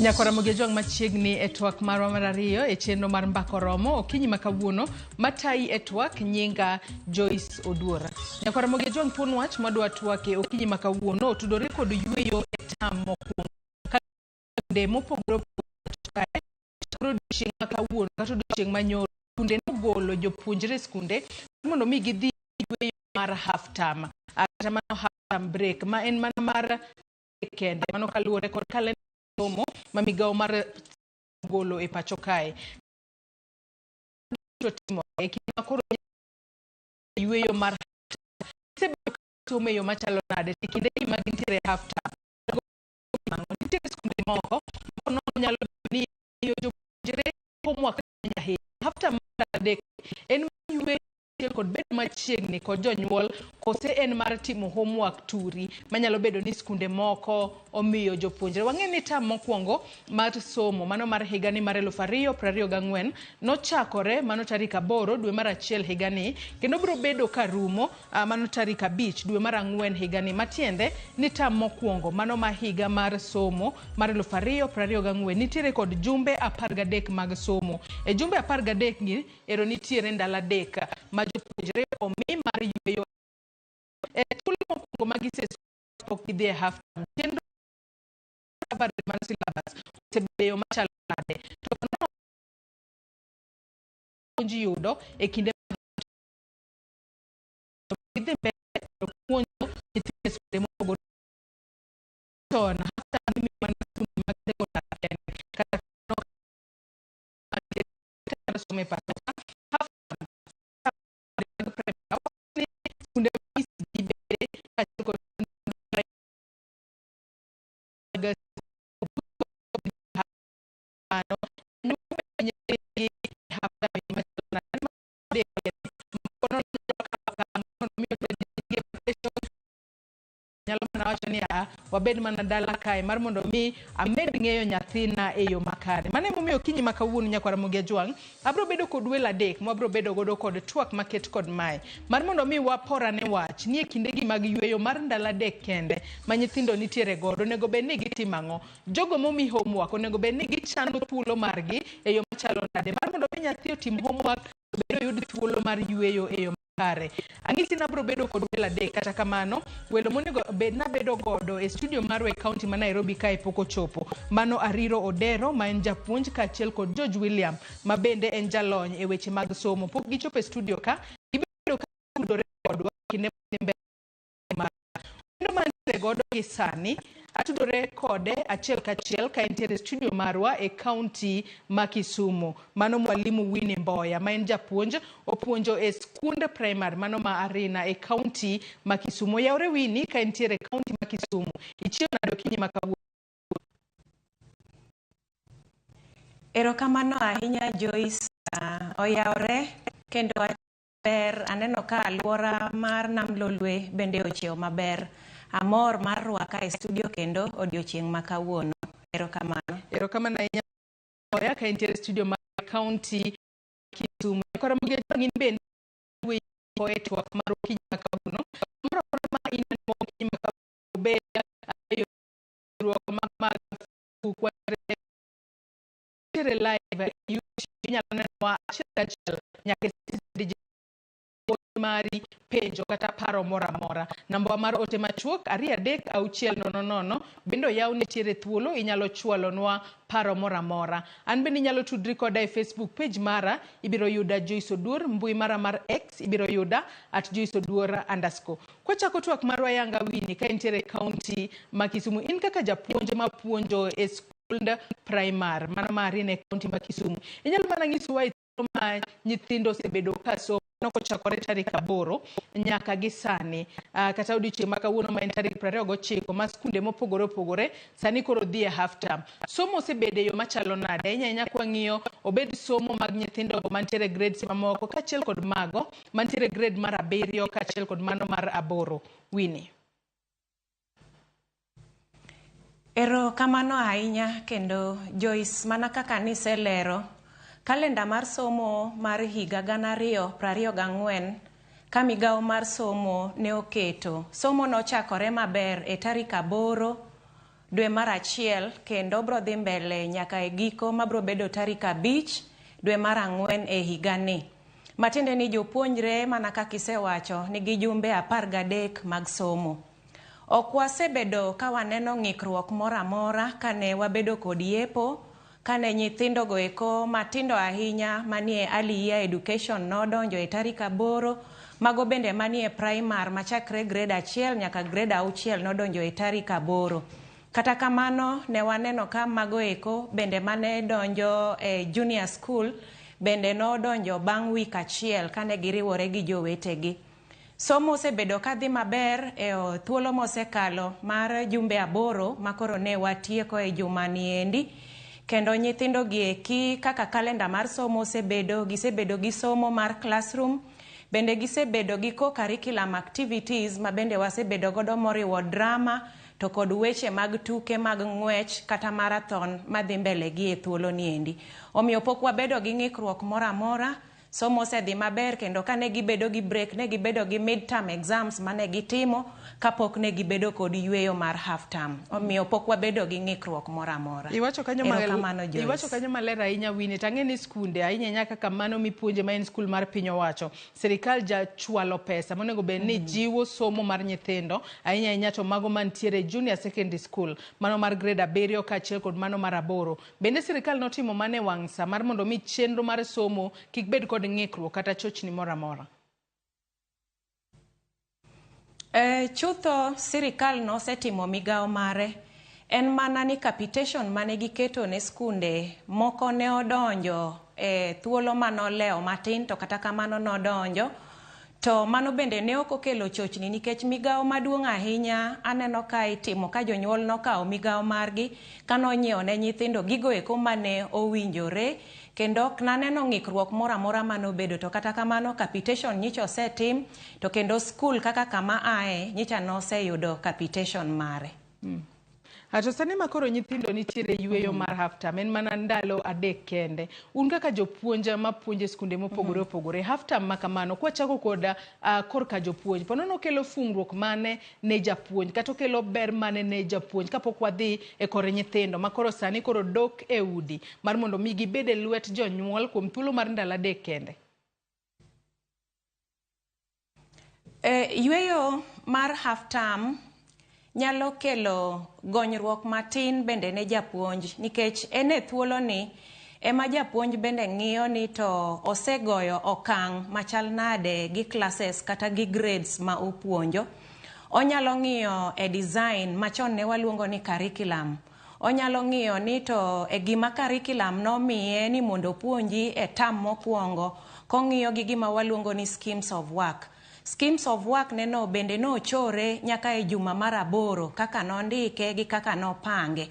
Nyakora jwang machiegni e twak marwa mar ariyo e chenro mar mbako romo okinyi makawuono matai e twak nyinga Joyce Oduora. Nyakora jwang thuon wach madwa twake okinyi makawuono otudore kod yweyo e tam mokwongo. Kande mopogore odiochieng' makawuono kata odiochieng' manyoro skunde nogolo jopuonjre skunde mondo mi gidhi yweyo mar half term kata mano half term break ma en mana mar kende mano kaluwore kod kalenda somo ma migawo mar golo e pacho kae. Timo e kinde makoro yweyo mar somo e yo machalo nade e kinde ma gintiere half term. Nitie skunde moko no nyalo ni jopuonjre homework half term adek en yweyo kod bedo machiegni kod jonyuol kose en mar timo homework turi manyalo bedo ni skunde moko omiyo jopuonjre. Wang'e ni tam mokwongo mar somo mano mar higani mar 2024 nochakore mano tarik 8 dwe mar 1 higani kendo biro bedo karumo mano tarik 5 dwe mar 4 higani matiende ni tam mokwongo mano ma higa mar somo mar 2024 nitiere kod jumbe 13 mag somo. E jumbe 13 gi ero nitiere ndalo 3 ma jopuonjre omi mar yweyo e thuolo mokwongo magise pok gidhi e half term. Chenro mar syllabus osebedo machalo nade to puonji yudo e kinde gidhi mbele puonjo nyithindo e skunde mopogore to na half term mana skunde mag sekondar kata some pacho wabed mana dala kae mar mondo mi amed ng'eyo nyathina e yo makare. Mane momiyo kinyi makawuono nyakwara jwang abro bedo kod wel adek ma abro bedo godo kod twak maket kod mae mar mondo mi waporane wach ni e kinde gi mag yweyo mar ndalo 3 kende ma nyithindo nitiere godo onego bed ni gitimo ang'o. Jogo momi homework onego bed ni gichano thuolo margi e yo machalo nade mar mondo mi nyathi otim homework bedo yud thuolo mar yweyo e yo kare. Ang'isi na bro bedo kod wel adek kata kamano welo monego bed na bedo godo e studio mar we county ma Nairobi kae poko chopo mano Ariro Odero ma en japuonj kaachiel kod George William ma bende en jalony e weche mag somo. Pok gichopo e studio ka gibedo ka tudore kodwa kinde mantiere godo gi sani atudore kode achiel kachiel ka entiere studio marwa e county ma Kisumu mano mwalimu Winnie Mboya ma en japuonj opuonjo e skund primary mano ma Arina e county ma Kisumu. Yawre Winnie ka entiere county ma Kisumu ichieo nado kinyi makawuono. Erokamano ahinya Joyce. Oyawre kendo ber aneno ka alwora mar Nam Lolwe bende ochiewo maber. Amor mar rwaka e studio kendo odiochieng' makawuono. Erokamano. Erokamano ahinya Oya ka entiere studio mar county Kisumu. Nyakora jwang in bende e twak mar okinyi makawuono. Moro ma in mo okinyi makawuono be ayo ruok mag tere live inyalo neno achiel nyaka mari penjo kata paro moramora. Namba mar ote machuok 236000 bendo yaw nitiere thuolo inyalo chwalonwa paro moramora. An bende inyalo tudri koda e Facebook page mara ibiro yuda Joyce Oduor, mbui mara mar X ibiro yuda @JoyceOduor_. Kwachako twak marwa yanga Winnie ka entiere county ma Kisumu in kaka japuonj mapuonjo e skund primary mano Marina e county ma Kisumu. Inyalo mana nyisowa ma nyithindo osebedo ka somo kochakore tarik 8 nyaka gi sani kata odiochieng' makawuono ma en tarik 29 ma skunde mopogore opogore sani koro dhi e half term. Somo osebedo yo machalo nade ahinya kwa ng'iyo obed somo mag nyithindo mantiere grades mamoko kaachiel kod mago mantiere grade mar 7 kaachiel kod mano mar 8. Winnie. Erokamano ahinya kendo Joyce mana kaka niselero kalenda mar somo mar higa 2024 ka migawo mar somo ne oketo. Somo nochakore maber e tarik 8 dwe mar achiel kendo bro dhi mbele nyaka e giko mabro bedo tarik 5 dwe mar 4 e higani. Matiende ni jopuonjre mana kaka isewacho nigi jumbe 13 mag somo. Ok wasebedo ka waneno ng'ikruok moro amora kane wabedo kod yepo, kane nyithindo go eko matindo ahinya manie early year education nodonjo e tarik 8, mago bende manie primary machakre grade 1 nyaka grade 6 nodonjo e tarik 8. Kata kamano ne waneno ka mago eko bende mane donjo e junior school bende nodonjo bang' wik achiel kane giriwore gi jowetegi. Somo osebedo kadhi maber e thuolo mosekalo mar jumbe 8 makoro ne watieko e jumani endi, kendo nyithindo gi eki kaka kalenda mar somo gisebedo gi somo mar classroom, bende gisebedo gi co-curriculum activities ma bende wasebedo godo moriwo drama to kod weche mag tuke mag ng'wech kata marathon madhi mbele gi e thuolo ni endi. Omiyo pok wabedo gi ng'ikruok moro amora, somo osedhi maber, kendo kane gibedo gi break ne gibedo gi midterm exams mane gitimo kapok ne gibedo kod yweyo mar half term. Omiyo pok wabedo gi ng'ikruok moro amora. Iwacho kanyo maler ahinya Winnie, tang'e ni skunde ahinya nyaka kamano mipuonje ma en skul mar piny owacho, sirikal ja chwalo pesa monego bed ni jiwo somo mar nyithindo ahinya ahinya to mago mantiere junior secondary school, mano mar grade 7 kaachiel kod mano mar 8. Bende sirikal notimo mane wang' sa mar mondo mi chenro mar somo kik bed kod ng'ikruok kata chochni moro amora? Chutho sirikal nosetimo migawo mare, en mana ni capitation mane giketo ne skunde moko ne odonjo e thuolo manoleo matin, to kata kamano nodonjo, to mano bende ne ok okelo chochni nikech migawo maduong' ahinya aneno ka itimo ka jonyuol nokawo migawo margi kanonyiewo ne nyithindo gigo eko mane owinjore, kendo ok naneno ng'ikruok moro amora manobedo. To kata kamano capitation nyicha osetim, to kendo skul kaka kama ae nyicha noseyudo capitation mare. Ato sani makoro nyithindo nitiere yweyo mar half term, en mana ndalo 3 kende. Un kaka jopuonja mapuonje skunde mopogore opogore, half term makamano kwa chako koda korka jopuonj, ponono kelo fungruok mane ne japuonj kata kelo ber mane ne japuonj kapok wadhi e kore nyithindo makoro sani koro dok e udi mar mondo mi gibede lwet jonyuol kuom thuolo mar ndalo 3 kende? Yweyo mar half term nyalo kelo gonyruok matin bende ne japuonj, nikech ene thuolo ni ema japuonj bende ng'iyo ni to osegoyo okang' machal nade gi classes kata gi grades ma opuonjo. Onyalo ng'iyo e design machon ne waluongo ni curriculum. Onyalo ng'iyo ni to e gima curriculum nomiye ni mondo puonji e term mokwongo, kong'iyo gi gima waluongo ni schemes of work. Schemes of work neno bende nochore nyaka e juma mar 8 kaka nondike gi kaka nopange.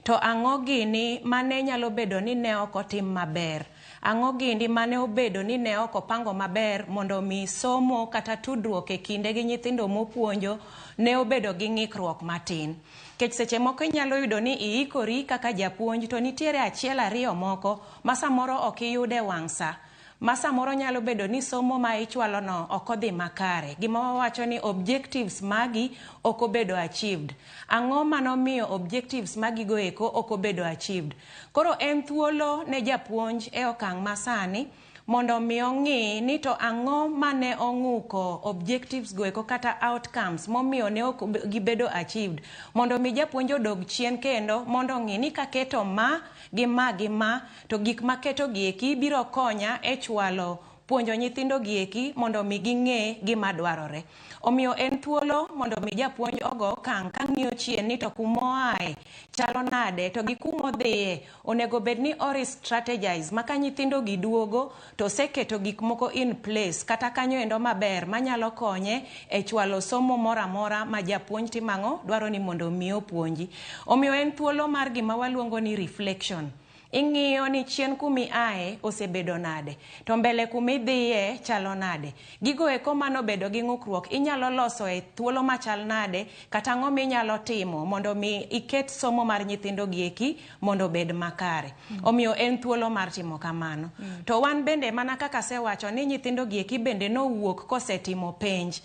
To ang'o gini mane nyalo bedo ni ne ok otim maber? Ang'o gini mane obedo ni ne ok opango maber mondo mi somo kata tudruok e kinde gi nyithindo mopuonjo ne obedo gi ng'ikruok matin? Kech seche moko inyalo yudo ni iikori kaka japuonj to nitiere 1 2 moko ma samoro ok iyude wang' sa. Masa moro nyalo bedo ni somo ma ichwalo no ok odhi makare. Gima wawacho ni objectives magi ok obedo achieved. Ang'o manomiyo objectives magi go eko ok obedo achieved? Koro en thuolo ne japuonj e okang' masani mondo mi ong'i ni to ang'o mane ong'uko objectives go eko kata outcomes momiyo ne ok gibedo achieved, mondo mi japuonj odog chien kendo mondo ng'i ni kaketo ma gi ma to gik maketo gi eki biro konya e chwalo puonjo nyithindo gi eki mondo mi ging'e gima dwarore. Omiyo en thuolo mondo mi japuonj ogo okang' ka ng'iyo chien ni to kumoae chalo nade, to gi kumodhiye onego bed ni ori strategize maka nyithindo gi duogo to seketo gik moko in place kata kanyo endo maber manyalo konye e chwalo somo moro amora ma japuonj timang'o dwaro ni mondo mi opuonji. Omiyo en thuolo mar gima waluongo ni reflection. Ing'iyo ni chien kumi ae osebedo nade, to mbele kumi dhiye chalo nade. Gigo eko mano bedo gi ng'ukruok inyalo loso e thuolo machal nade, kata ng'o minyalo timo mondo mi iket somo mar nyithindo gi eki mondo bed makare. Omiyo en thuolo mar timo kamano. To wan bende mana kaka sewacho ni nyithindo gi eki bende nowuok kosetimo penj.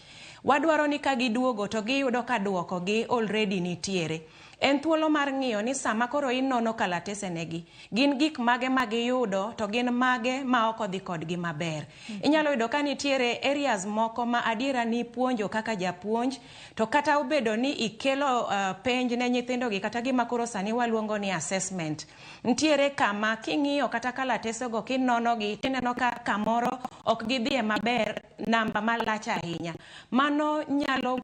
Wadwaro ni ka giduogo to giyudo ka duoko gi already nitiere. En thuolo mar ng'iyo ni sama koro inono kalatese negi, gin gik mage magiyudo to gin mage ma ok odhi kodgi maber. Inyalo yudo ka nitiere areas moko ma adiera ni puonjo kaka japuonj, to kata obedo ni ikelo penj ne nyithindogi kata gima koro sani waluongo ni assessment. Nitiere kama king'iyo kata kalatesego kinonogi tineno ka kamoro ok gidhie maber, namba malach ahinya. Mano nyalo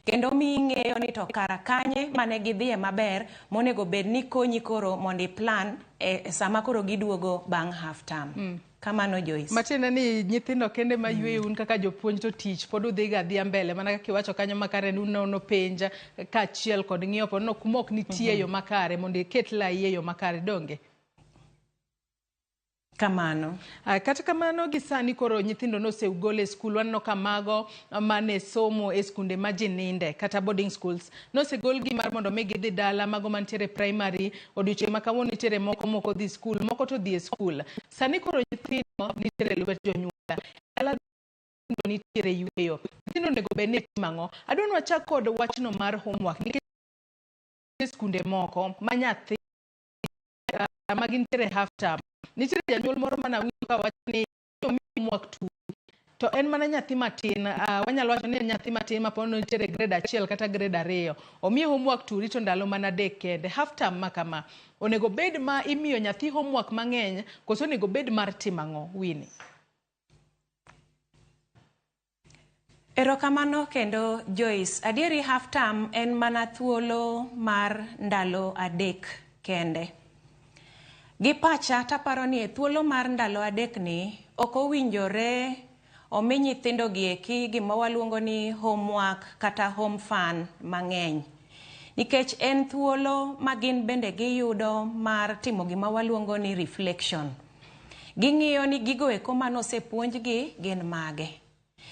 kendo ming'eyo ni to kara kanye mane gidhie maber monego bed ni konyi koro mondo plan sama koro giduogo bang' half term. Kamano Joyce. Matiende ni nyithindo kende ma yweyo un kaka jopuonj to tich pod udhiga dhia mbele mana kaka iwacho kanyo makare unono penja ka achiel kod ng'iyo pod no kumok nitie yo makare mondo iket lai e yo makare donge. Kamano. Kata kamano gisani koro nyithindo no se ugole skul wanno kamago mane somo e skunde ma jininde kata boarding schools no se gol gi mar mondo mi gidhi dala mago mantiere primary odiochieng' ma kawuono nitiere moko dhi skul moko to dhi e skul. Sani koro nyithindo nitiere lwet jonyuol. Dala nitiere yweyo. Nyithindo nego bed ni timo ang'o? Adwani wachak kod wachno mar homework nikech skunde moko ma nyathi ma gintiere half term. Nitiere janyuol moro mana winjo ka wacho ni homework to en mana nyathi matin, wanyalo wacho ni nyathi matin ma pono nitiere grade 1 kata grade 2 omiye homework to rito ndalo mana dek kende. Half term ma kama onego bed ma imiyo nyathi homework mang'eny koso onego bed mar timo ang'o Winnie? Erokamano kendo Joyce, adieri half term en mana thuolo mar ndalo 3 kende. Gi pacha taparo ni e thuolo mar ndalo 3 ni ok owinjore omi nyithindo gi eki gima waluongo ni homework kata home fun mang'eny. Nikech en thuolo ma gin bende giyudo mar timo gima waluongo ni reflection. Ging'iyo ni gigo eko manosepuonjgi gin mage.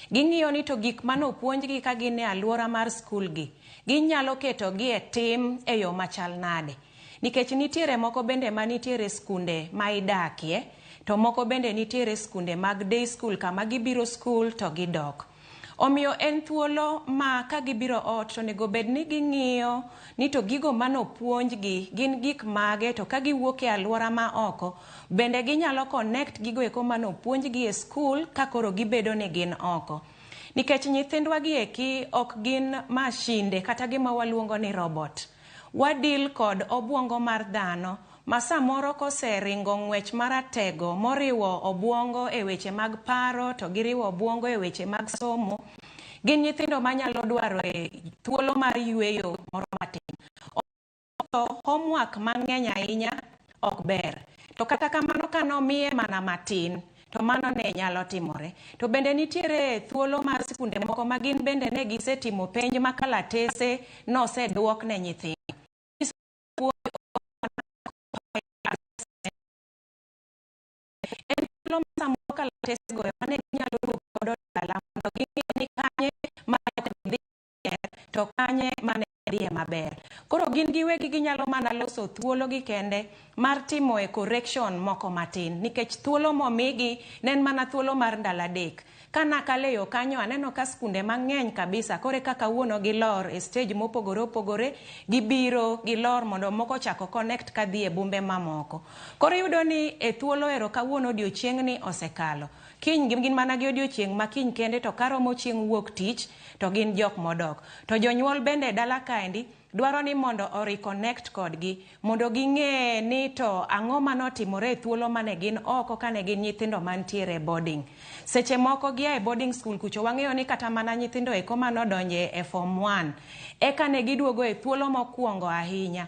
Ging'iyo ni to gik manopuonjgi ka gin e alwora mar skul gi, ginyalo ketogi e tim e yo machal nade. Nikech nitiere moko bende ma nitiere skunde ma idakie, to moko bende nitiere skunde mag day school kama gibiro skul to gidok. Omiyo en thuolo ma ka gibiro ot to nego bed ni ging'iyo ni to gigo manopuonjgi gin gik mage, to ka giwuok e alwora ma oko bende ginyalo connect gigo eko manopuonjgi e skul ka koro gibedo ni gin oko. Nikech nyithindwa gi eki ok gin mashinde kata gima waluongo ni robot. Wadil kod obwongo mar dhano ma samoro koseringo ng'wech maratego moriwo obwongo e weche mag paro to giriwo obwongo e weche mag somo. Gin nyithindo manyalo dwaro e thuolo mar yweyo moro matin. Homework mang'eny ahinya ok ber. To kata kamano kanomiye mana matin to mano ne nyalo timore. To bende nitiere thuolo mar sikunde moko ma gin bende ne gisetimo penj ma kalatese noseduok ne nyithindo. To kanye mane dhiye maber. Koro gin giwegi ginyalo mana loso thuolo gi kende mar timo e correction moko matin. Nikech thuolo momigi nen mana thuolo mar ndalo 3. Kana kaleyo kanyo aneno ka skunde mang'eny kabisa kore kaka wuono gilor e stage mopogore opogore, gibiro gilor mondo moko chako connect ka dhi e bombe mamoko. Koro yudo ni e thuolo ero kawuono odiochieng' ni osekalo. Kiny gin mana gi odiochieng' ma kiny kende to karomo chieng' wuok tich to gin jok modok. To jonyuol bende dala kaendi dwaro ni mondo reconnect kodgi mondo ging'e ni to ang'o manotimore e thuolo mane gin oko kane gin nyithindo mantiere boarding. Seche moko gia e boarding school kucho wang'eyo ni kata mana nyithindo eko manodonje e form 1 eka ne giduogo e thuolo mokwongo ahinya.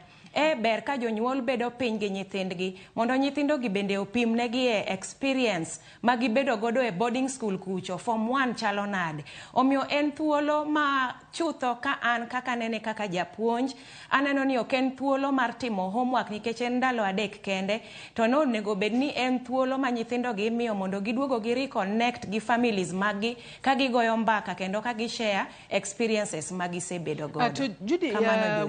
Ber ka jonyuol bedo piny gi nyithindgi mondo nyithindo gi bende opimnegi e experience ma gibedo godo e boarding school kucho form 1 chalo nade. Omiyo en thuolo ma chutho ka an kaka nene kaka japuonj aneno ni ok en thuolo mar timo homework nikech en ndalo 3 kende, to no nego bed ni en thuolo ma nyithindo gi imiyo mondo giduogo gi reconnect gi families magi ka gigoyo mbaka kendo ka gishare experiences ma gisebedo godo. To Judy,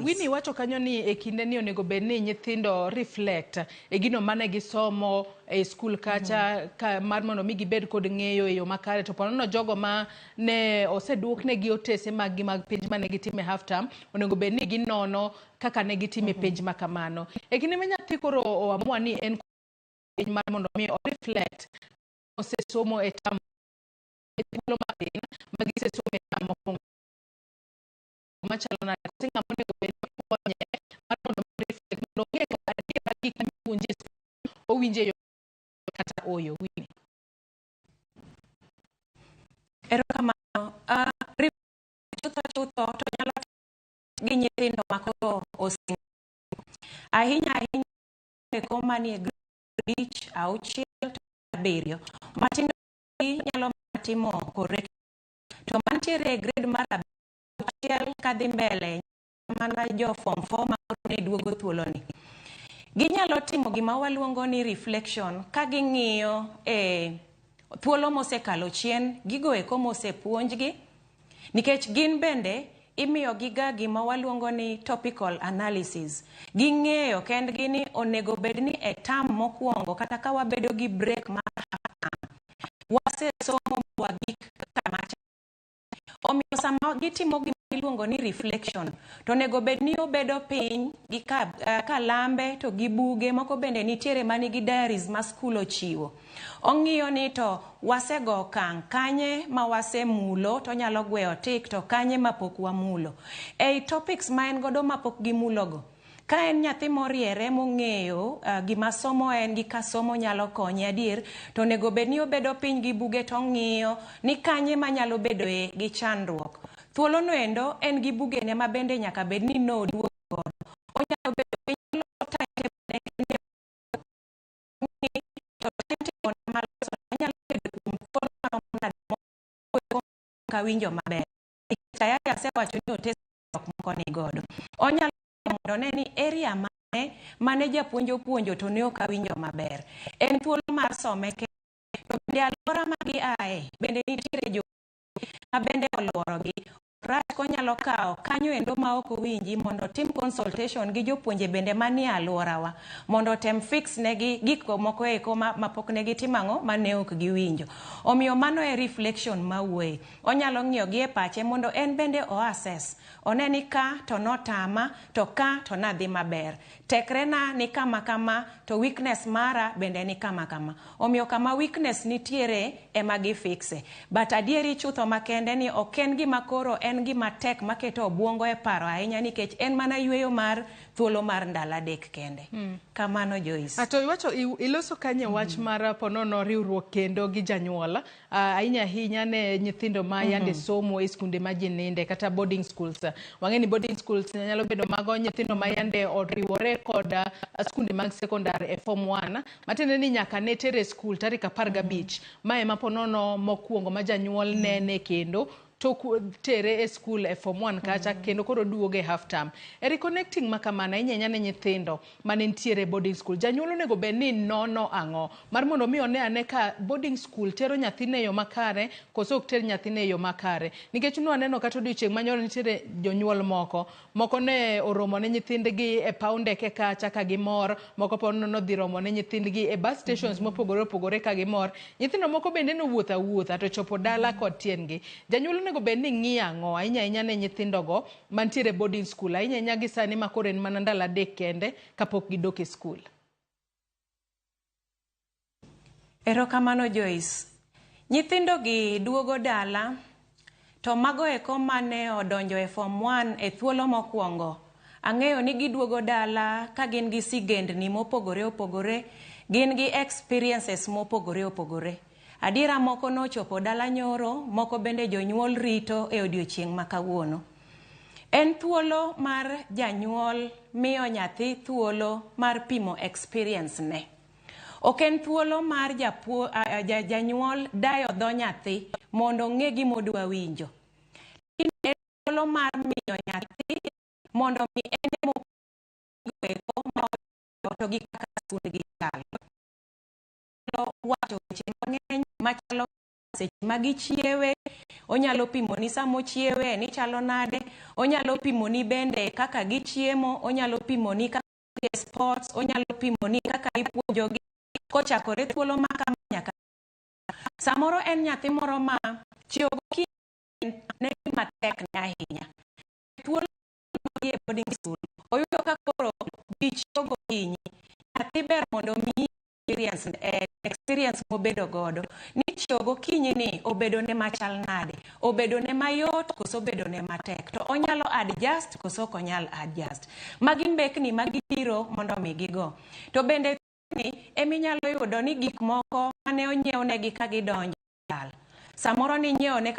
Winnie wacho kanyo ni e kinde ni onego bed ni nyithindo reflect e gino mane gisomo e school kacha mar mondo mi gibed kod ng'eyo e yo makare, to ponono jogo ma ne oseduok ne gi otese mag penj mane gitime half term onego bed ni ginono kaka ne gitime penj makamano. E kinde ma nyathi koro oamua ni en penj mar mondo mi o reflect osesomo e tam thuolo matin magisesomo e tam mokwongo machalo nade kose ng'ama onego bed ni konye mar mondo mi reflect mondo ong'e kaka adiera gik mipuonje e skul owinje yo kata oyo wini. Erokamano. Chutho to nyalo gi nyithindo makoro osing ahinya e koma ni grade 5, 6 to 7 matindo nyalo timo correct to mantiere grade mar 1 kadhi mbele mana jo form 4 ma ne duogo thuolo ni ginyalo timo gima waluongo ni reflection ka ging'iyo thuolo mosekalo chien gigo eko mosepuonjgi nikech gin bende imiyo giga gima waluongo ni topical analysis. Ging'eyo kendgi ni onego bed ni e tam mokwongo kata ka wabedo gi break mar wasesomo wagik kamacha. Omiyo sama gitimo gima iluongo ni reflection to onego bed ni obedo piny gi kalambe to gi buge moko bende nitiere mani gi diaries ma skul ochiwo. Ong'iyo ni to wasego okang' kanye ma wasemulo to nyalo gweyo tik to kanye ma pok wamulo. Ei topics ma en godo ma pok gimulogo ka en nyathi moriere mong'eyo gima somo en gi ka somo nyalo konye adier to onego bed ni obedo piny gi buge to ng'iyo ni kanye ma nyalo bedoe gi chandruok. Thuolo no endo en gi buge ne ma bende nyaka bed ni noduogo godo. Onyalo bedo piny kawinjo maber. Tayari asewacho ni otese moko ni godo. Onyalo mondo ne ni area mane japuonjo puonjo to ne ok awinjo maber. En thuolo mar some to bende alwora ma giaye bende nitiere jo ma bende oluorogi. Rach konyalo kawo kanyo endo ma ok owinji mondo tim consultation gi jopuonje bende manie alworawa mondo tem fix negi gik moko eko ma pok negi timang'o ma ne ok giwinjo. Omiyo mano e reflection mawuoye. Onyalo ng'iyo gi e pache mondo en bende o assess. One ni ka to notama to ka to nadhi maber. Tekrena ni kama kama to weakness mara bende ni kama kama. Omiyo kama weakness nitiere ema gifixe. But adieri chutho makende ni oken gima koro en gima tek maketo obwongo e paro ahinya nikech en mana yweyo mar thuolo mar ndalo adek kende. Kamano Joyce. To iwacho iloso kanye wach mar ponono riwruok kendo gi janyuol ahinya ahinya ne nyithindo ma yande somo e skunde ma ji ninde kata boarding schools. Wang'eni boarding schools nyalo bedo mago nyithindo ma yande oriwore kod skunde mag sekondar e form 1 matende ni nyaka ne tere skul tarik 15 ma ema ponono mokwongo ma janyuol nene kendo to tere e skul e form 1 kacha kendo koro duoge half term. E reconnecting makamana inyanya ne nyithindo mane ntiere boarding school. Janyuol onego bed ni nono ang'o mar mondo mi one ane ka boarding school tero nyathine yo makare koso ok ter nyathine yo makare. Nikech no aneno kata odiochieng' manyoro nitiere jonyuol moko ne oromo ne nyithindgi e paw ndeke kacha ka gimor, moko ponono dhi romo ne nyithindgi e bus stations mopogore opogore ka gimor. Nyithindo moko bende no wuotha to chopo dala kod tiendgi. Janyuol onego bed ni ng'iyo ang'o ahinya ne nyithindogo mantiere boarding school ahinya gi sani ma koro en mana ndalo adek kende kapok gidok e skul. Erokamano Joyce. Nyithindo gi duogo dala to mago eko mane odonjo e form 1 e thuolo mokwongo. Ang'eyo ni giduogo dala ka gin gi sigendni mopogore opogore, gin gi experiences mopogore opogore. Adiera moko no chopo dala nyoro, moko bende jonyuol rito e odiochieng' ma kawuono. En thuolo mar janyuol miyo nyathi thuolo mar pimo experience ne. Ok en thuolo mar janyuol dayo dho nyathi mondo ng'e gimodwa winjo. En thuolo mar miyo nyathi mondo mi ene moko ma to gi kaka skundgi chalo. Wacho weche mang'eny machalo seche ma gichiewe, onyalo pimo ni samo chiewe ni chalo nade, onyalo pimo ni bende kaka gichiemo, onyalo pimo ni sports, onyalo pimoni kaka ipuonjogi kochakore thuolo ma kama nyaka. Samoro en nyathi moro ma chiogo ne matek ne ahinya. Thuolo e boarding school, oyudo ka koro gichogo kinyi. Nyathi ber mondo mi experience mobedo godo. Ni chiogo kinyi ni obedo ne machal nade, obedo ne mayot koso obedo ne matek. To onyalo adjust koso konyal adjust. Magi mbekni magibiro mondo mi gigo. To bende ni eminyalo yudo ni gik moko mane onyiewne ka gidonjo dal. Samoro ni nyiewne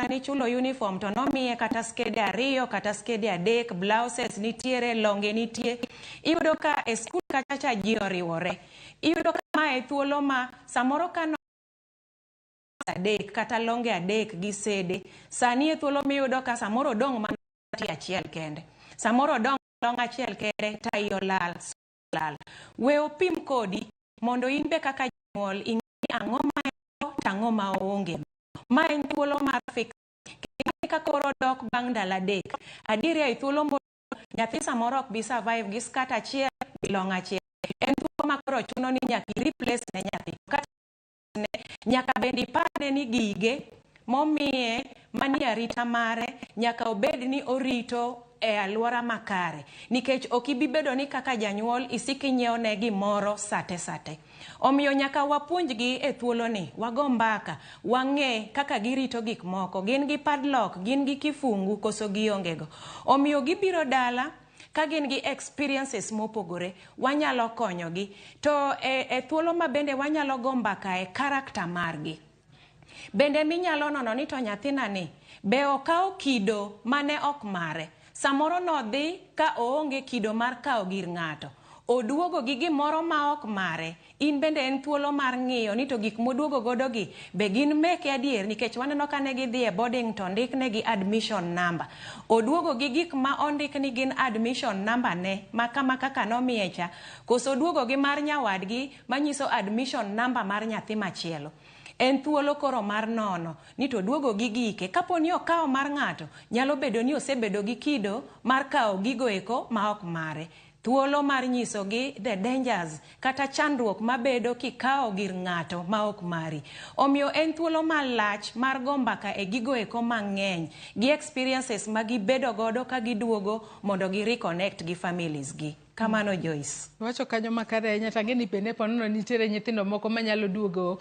ni chulo uniform to nomiye kata skede 2 kata skede 3, blouses nitiere, longe nitie. Iyudo ka e skul kacha ji oriwore. Iyudo ka mae thuolo ma samoro kano 3 kata longe 3 gi sede. Sani e thuolo miyudo ka samoro dong' mana achiel kende. Samoro dong' long achiel kende tayo lal. We opim kodi mondo in be kaka janyuol ing'i ang'o ma tang'o ma onge. Ma en thuolo mar fix ka koro dok bang' ndalo 3. Adieri ai thuolo mo nyathi samoro ok bi survive gi skat achiel gi long achiel. En thuolo ma koro chuno ni nyaka replace ne nyathi. Kata nyaka bendi pane ni gige momiye mani arita mare nyaka obed ni orito e aluora makare. Nikech okibi bedo ni kaka janyuol isiki nyiewo ne gimoro sate. Omiyo nyaka wapuonjgi e thuolo ni, wago mbaka, wang'e kaka girito gik moko. Gin gi padlock, gin gi kifungu koso giongego. Omiyo gibiro dala ka gin gi experiences mopogore, wanyalo konyogi. To e thuolo ma bende wanyalo go mbaka e karakta margi. Bende minyalo nono ni to nyathina ni be okawo kido mane ok mare. Samoro nodhi ka oonge kido mar kawo gir ng'ato. Oduogo gi gimoro ma ok mare. In bende en thuolo mar ng'iyo ni to gik moduogo godo gi be gin meke adier, nikech waneno ka ne gidhi e boarding to ndik ne gi admission number. Oduogo gi gik ma ondik ni gin admission number ne makama kaka nomiye cha. Koso oduogo gi mar nyawadgi manyiso admission number mar nyathi machielo. En thuolo koro mar nono ni to duogo gi gike. Kapo ni okawo mar ng'ato, nyalo bedo ni osebedo gi kido mar kawo gigo eko ma ok mare. Thuolo mar nyisogi the dangers kata chandruok mabedo kikawo gir ng'ato ma ok mari. Omiyo en thuolo malach mar go mbaka e gigo eko mang'eny gi experiences magibedo godo ka giduogo mondo gi reconnect gi families gi. Kamano Joyce. Wacho kanyo makare ahinya, tange ni bende ponono nitiere nyithindo moko manyalo duogo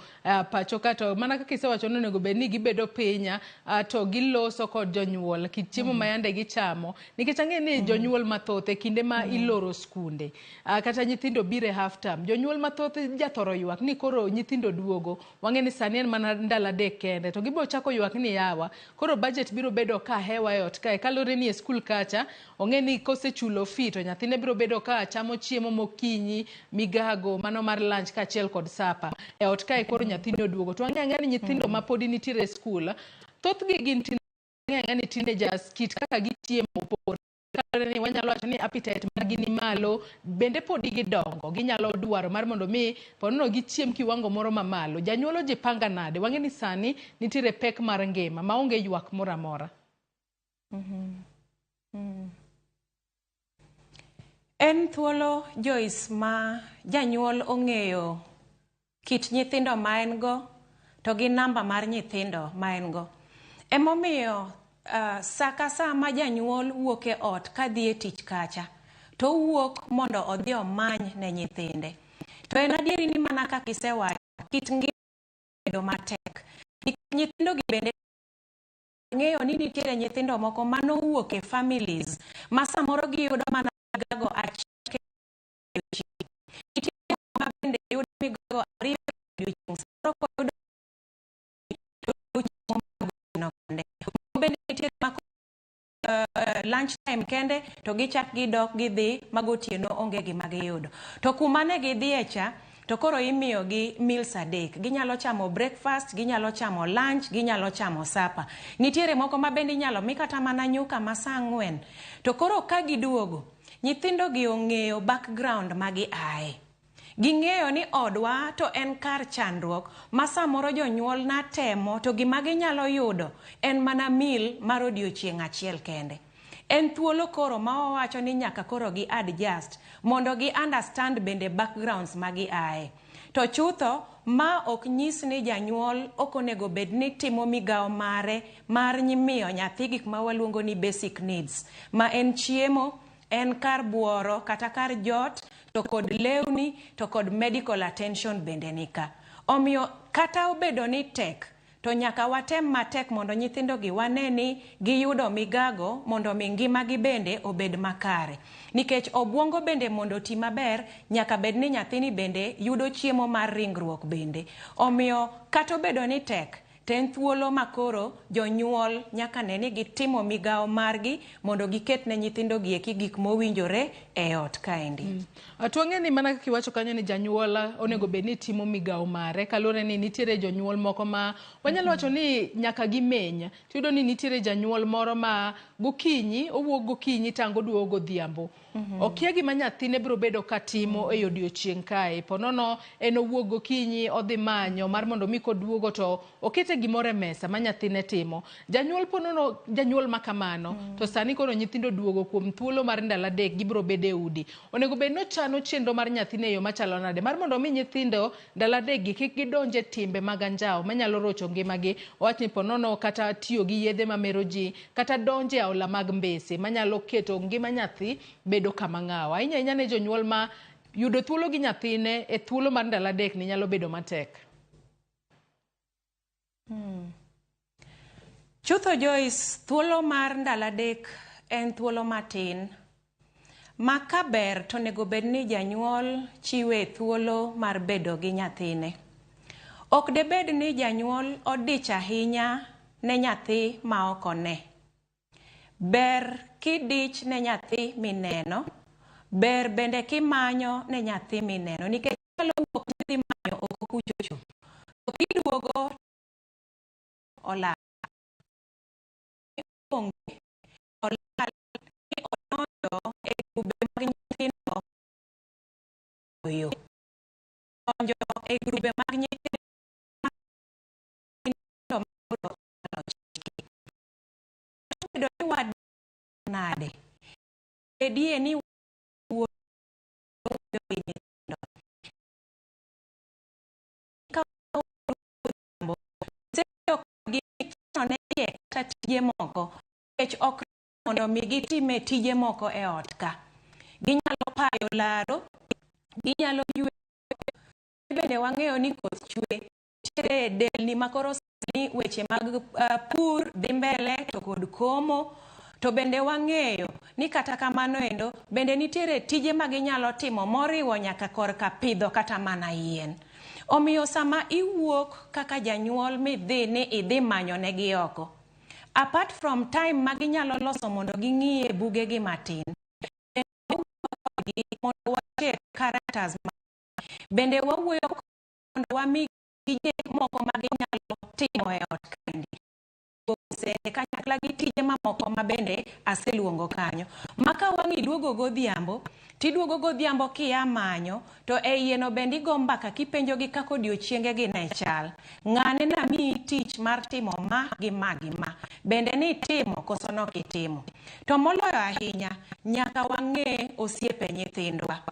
pacho ka to mana kaka isewacho ni onego bed ni gibedo pinya to giloso kod jonyuol kit chiemo ma yande gichamo, nikech ang'e ni jonyuol mathoth e kinde ma iloro skunde kata nyithindo bire half term, jonyuol mathoth jathoro ywak ni koro nyithindo duogo. Wang'e ni sani en mana ndalo 3 kende to gibo chako ywak ni yawa koro budget biro bedo ka hewa e ot kae kalore ni e skul kacha ong'e ni kosechulo fee to nyathine biro bedo ka chamo chiemo mokinyi migago mano mar lunch ka achiel kod sapa e ot kae koro nyathine oduogo. To ang'e ni nyithindo ma podi nitiere skul thoth gi gin ni teenagers, kit kaka gichiemo opogore. Ni wanyalo wacho ni appetite margi ni malo, bende podi gidongo, ginyalo dwaro mar mondo mi ponono gichiem kiwango moro mamalo. Janyuolo jipanga nade? Wang'e ni sani nitiere pek mar ngima maonge ywak moro amora. En thuolo Joyce ma janyuol ong'eyo kit nyithindo ma en go to gi namba mar nyithindo ma en go. Emomiyo sa ka sa ma janyuol wuok e ot ka dhi e tich kacha to wuok mondo odhi omany ne nyithinde. To en adieri ni mana kaka isewacho kit ngima matek. Nyithindo gi bende ng'eyo ni nitiere nyithindo moko mano wuok e families ma samoro giyudo mana gago achiel bende yudo migago 2 lunch time kende to gichak gidok gidhi magotieno onge gima giyudo. To kuma ne gidhie cha to koro imiyo gi meals 3. Ginyalo chamo breakfast, ginyalo chamo lunch, ginyalo chamo supper. Nitiere moko ma bende inyalo mi kata mana nyuka ma saa 4. To koro ka giduogo, nyithindo gi ong'eyo background magi ae. Ging'eyo ni odwa to en kar chandruok ma samoro jonyuol na temo to gima ginyalo yudo en mana meal mar odiochieng' achiel kende. En thuolo koro ma owacho ni nyaka koro gi adjust mondo gi understand bende backgrounds magi ae. To chutho ma ok nyis ni janyuol ok onego bed ni timo migao mare mar miyo nyathi gik ma waluongo ni basic needs, ma en chiemo, en kar buoro kata kar jot, to kod lewni, to kod medical attention bende nika. Omiyo kata obedo ni tek, to nyaka watem matek mondo nyithindo gi wane ni giyudo migago mondo mi ngimagi bende obed makare. Nikech obwongo bende mondo ti maber, nyaka bed ni nyathini bende yudo chiemo mar ringruok bende. Omiyo kata obedo ni tek, ten thuolo makoro jonyuol nyaka ne ni gitimo migao margi mondo giket ne nyithindo gi eki gik mowinjore e ot kaendi. Atuang'e ni mana kaka iwacho kanyo ni janyuol onego bed ni timo migao mare, kaluwore ni nitiere jonyuol moko ma wanyalo wacho ni nyaka gimeny. Tiyudo ni nitiere janyuol moro ma gokinyi, owuok gokinyi tango duogo godhiambo. Okia gima nyathine biro bedo katimo e odiochieng' kae. Ponono en owuok gokinyi odhi manyo mar mondo mi koduogo to okete gimoro e mesa ma nyathine timo. Janyuol ponono, janyuol makamano, to sani koro nyithindo duogo kuom thuolo mar ndalo adek gibiro bedo e udi. Onego bed no chano chenro mar nyathine e yo machalo nade, mar mondo mi nyithindo ndalo adek gi kik gidonje timbe mag anjao manyalo rocho ngimagi. Owach ni ponono kata tiyo gi yedhe mamero ji, kata donje e aula mag mbese manyalo keto ngima nyathi bedo kama ng'awa. Ahinya ahinya ne jonyuol ma yudo thuolo gi nyathine e thuolo mar ndalo adek ni nyalo bedo matek. Chutho Joyce, thuolo mar ndalo adek en thuolo matin. Ma kaber to nego bed ni janyuol chiwe thuolo mar bedo gi nyathine. Ok de bed ni janyuol odich ahinya ne nyathi ma ok one. Ber kidich ne nyathi mineno, ber bende kimanyo ne nyathi mineno, nikech nyalo wuok nidhi manyo oko kuchocho. To kiduogo olal. Olal ni odonjo e grube mag nyithindo oyo. Odonjo e grube mag nyithindo bedo ni wad nade. Edie ni wuoyo gi nyithindo. Kata tije moko, kech ok mondo mi gitime tije moko e ot ka. Ginyalo payo laro, ginyalo yweyo, bende wang'eyo ni koth chwe, tiere delni makoro sani weche mag pur dhi mbele to kod komo. To bende wang'eyo ni kata kamano endo, bende nitiere tije ma ginyalo timo moriwo nyaka korka pidho kata mana yien. Omiyo sama iwuok kaka janyuol midhi ni idhi manyo negi oko, apart from time ma ginyalo loso mondo ging'iye bugegi matin, mondo wache characters, bende wawuoyo mondo wami tije moko ma ginyalo timo e ot kendi. Kanyakla gi tije mamoko ma bende aseluongo kanyo. Maka wang'i duogo godhiambo, tiduogo godhiambo kia manyo, to e yieno bende igo mbaka kipenjo gi kako odiochienge gi ne chal. Ng'ane na miyi tich mar timo ma gi ma gi ma. Bende ni timo koso nok itimo. To moloyo ahinya, nyaka wang'e osiepe nyithindwa.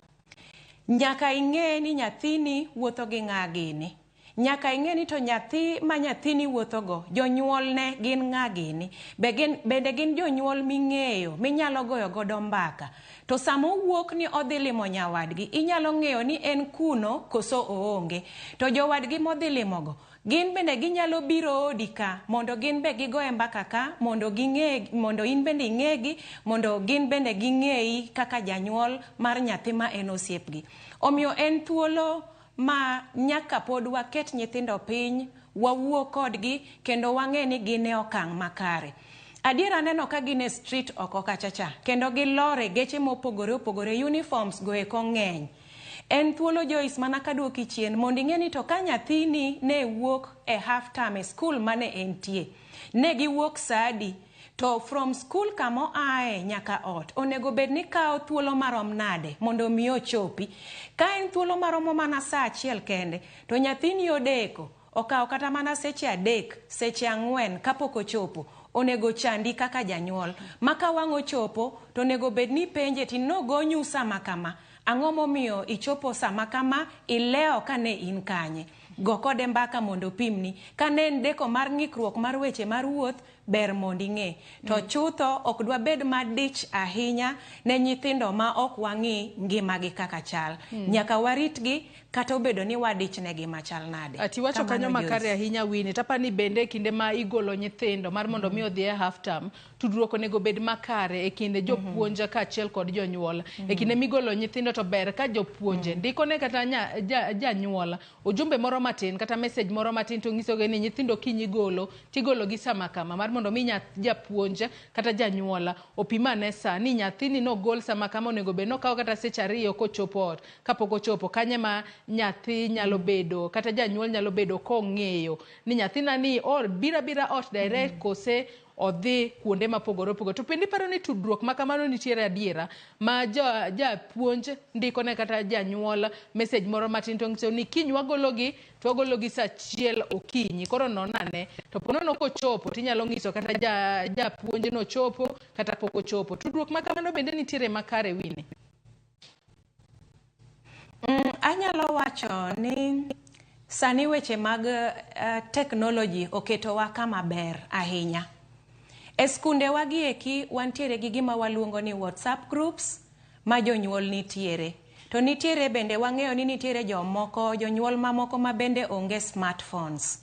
Nyaka ing'e ni nyathini wuotho gi ng'a gini. Nyaka ing'e ni to nyathi ma nyathini wuothogo, jonyuolne gin ng'a gini. Bende gin jonyuol ming'eyo, minyalo goyo godo mbaka. To sama owuok ni odhi limo nyawadgi, inyalo ng'eyo ni en kuno koso oonge. To jowadgi modhi limogo, gin bende ginyalo biro odi ka mondo gin be gigoe mbaka ka, mondo ging'e, mondo in bende ing'egi, mondo gin bende ging'eyi kaka janyuol mar nyathi ma en osiepgi. Omiyo en thuolo ma nyaka pod waket nyithindo piny, wawuo kodgi, kendo wang'e ni gin e okang' makare. Adiera neno ka gin e street oko kachacha, kendo gilore geche mopogore opogore, uniforms go eko ng'eny. En thuolo Joyce mana kaduoki chien, mondo ing'e ni to ka nyathini ne wuok e half term e school mane entie, ne giwuok sadi, to from school kamo ae nyaka ot, onego bed ni kao thuolo marom nade mondo mi ochopi. Ka en thuolo maromo mana saa achiel kende, to nyathini odeko, okao kata mana seche 3, seche 4 kapok ochopo, onego chandi kaka janyuol. Maka wang'o chopo to onego bed ni penje ti nogo nyusa makama. Ang'o momiyo ichopo sama kama ileo kane in kanye. Go kode mbaka mondo pimni. Kane ndeko mar ng'ikruok mar weche mar wuoth ber mondi ng'e. To chutho ok dwa bed madich ahinya ne nyithindo ma ok wang'i ngimagi kaka chal. Nyaka waritgi kata obedo ni wadich negi machal nade. Ati wacho kanyo makare ahinya Winnie. Tapani bende kinde ma igolo nyithindo mar mondo mi odhi e half term, tudruok onego bed makare e kinde jopuonje kaachiel kod jonyuol. E kinde migolo nyithindo to ber ka jopuonje ndikone kata janyuol ojumbe moro matin kata message moro matin to ng'isoge ni nyithindo kiny golo tigolo gi sama kama mar mondo mi japuonje kata janyuola opimane sa ni nyathini no gol sama kama onego bed no kawo kata seche 2 kochopo ot kapok ochopo kanye ma nyathi nyalo bedo kata janyuol nyalo bedo kong'eyo ni nyathina ni bira ot direct kose odhi kuonde mapogore opogore. To pendi paro ni tudruok ma kamano nitiere adiera ma japuonj ndikone kata janyuol message moro matin to ng'iso ni kiny wagologi to wagologi sa 1 okinyi koro nonane to ponono kochopo tinyalo ng'iso kata japuonj no chopo kata pok ochopo. Tudruok ma kamano bende nitiere makare Winnie. Anyalo wacho ni sani weche mag technology oketowa kama ber ahinya. E skunde wagi eki wantiere gi gima waluongo ni WhatsApp groups ma jonyuol nitiere. To nitiere bende wang'eyo ni nitiere jonyuol mamoko ma bende onge smartphones.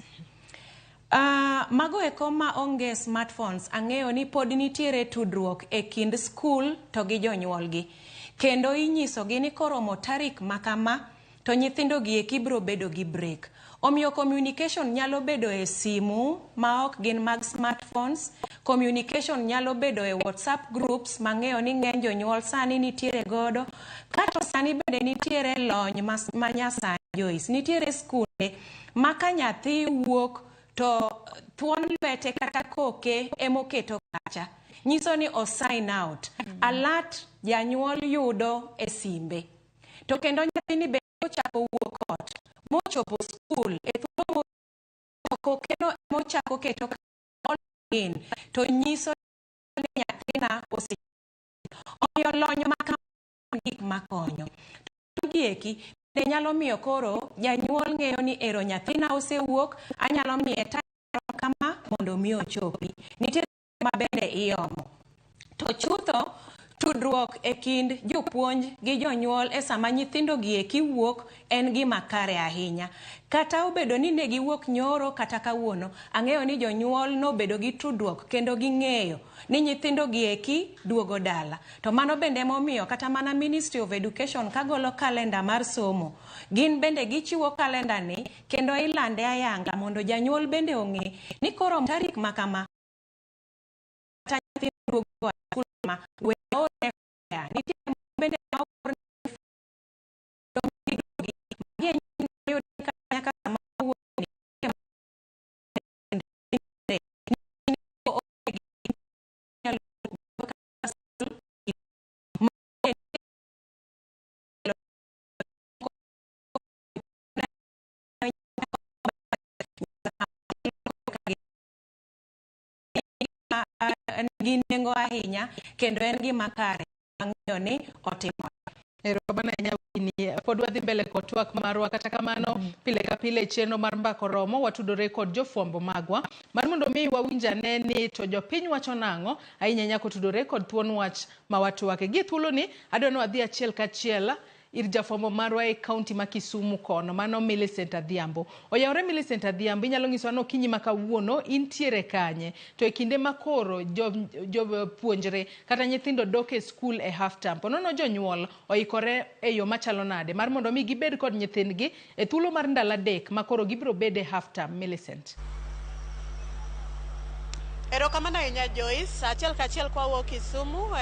Mago eko ma onge smartphones ang'eyo ni pod nitiere tudruok e kind skul to gi jonyuolgi. Kendo inyisogi ni koromo tarik makama to nyithindo gi eki biro bedo gi break. Omiyo communication nyalo bedo e simu ma ok gin mag smartphones. Communication nyalo bedo e WhatsApp groups mang'eyo ni ng'eny jonyuol sani nitiere godo. Kato sani bende nitiere lony ma nyasani Joyce. Nitiere skunde ma ka nyathi wuok to thuon lwete kata koke emoketo kacha. Nyiso ni o sign out. Alert janyuol yudo e simbe. To kendo nyathini bende ochako wuok ot. Mochopo skul e thuolo kokeno mochako keto in to nyiso ni nyathina omiyo lony gik makonyo. Gieki bende nyalo miyo koro janyuol ng'eyo ni ero nyathina osewuok anyalo miye kama mondo mi ochopi. Nitiere mabende iomo. To chutho tudruok e kind jopuonj gi jonyuol e sama nyithindo gi eki wuok en gima kare ahinya. Kata obedo ni ne giwuok nyoro kata kawuono, ang'eyo ni jonyuol nobedo gi tudruok kendo ging'eyo ni nyithindo gi eki duogo dala. To mano bende momiyo kata mana Ministry of Education kagolo kalenda mar somo, gin bende gichiwo kalenda ni kendo ilande ayanga mondo janyuol bende ong'e ni koro tarik makama kata nyithindo duogo ma gin nengo ahinya kendo en gima kare ang'eyo ni otimo. Erokamano ahinya Winnie. Pod wadhi mbele kod twak marwa kata kamano pile ka pile chenro mar mbako romo watudore kod jofwambo magwa mar mondo mi wawinj ane ni to jopiny wacho nang'o ahinya nyako tudore kod thuon wach ma watwake. Gi thuolo ni adwa ni wadhi achiel kachiel ir jafwambo marwa e kaunti ma Kisumu kono mano Millicent Adhiambo. Oyawre Millicent Adhiambo inyalo ng'iswa no kinyi ma kawuono intiere kanye to e kinde makoro jopuonjre kata nyithindo dok e skul e half term. Ponono jonyuol oikore e yo machalo nade mar mondo mi gibed kod nyithindgi e thuolo mar ndalo 3 makoro gibiro bede half term. Millicent. Erokamano ahinya Joyce. Achiel kachiel kwa wuok Kisumu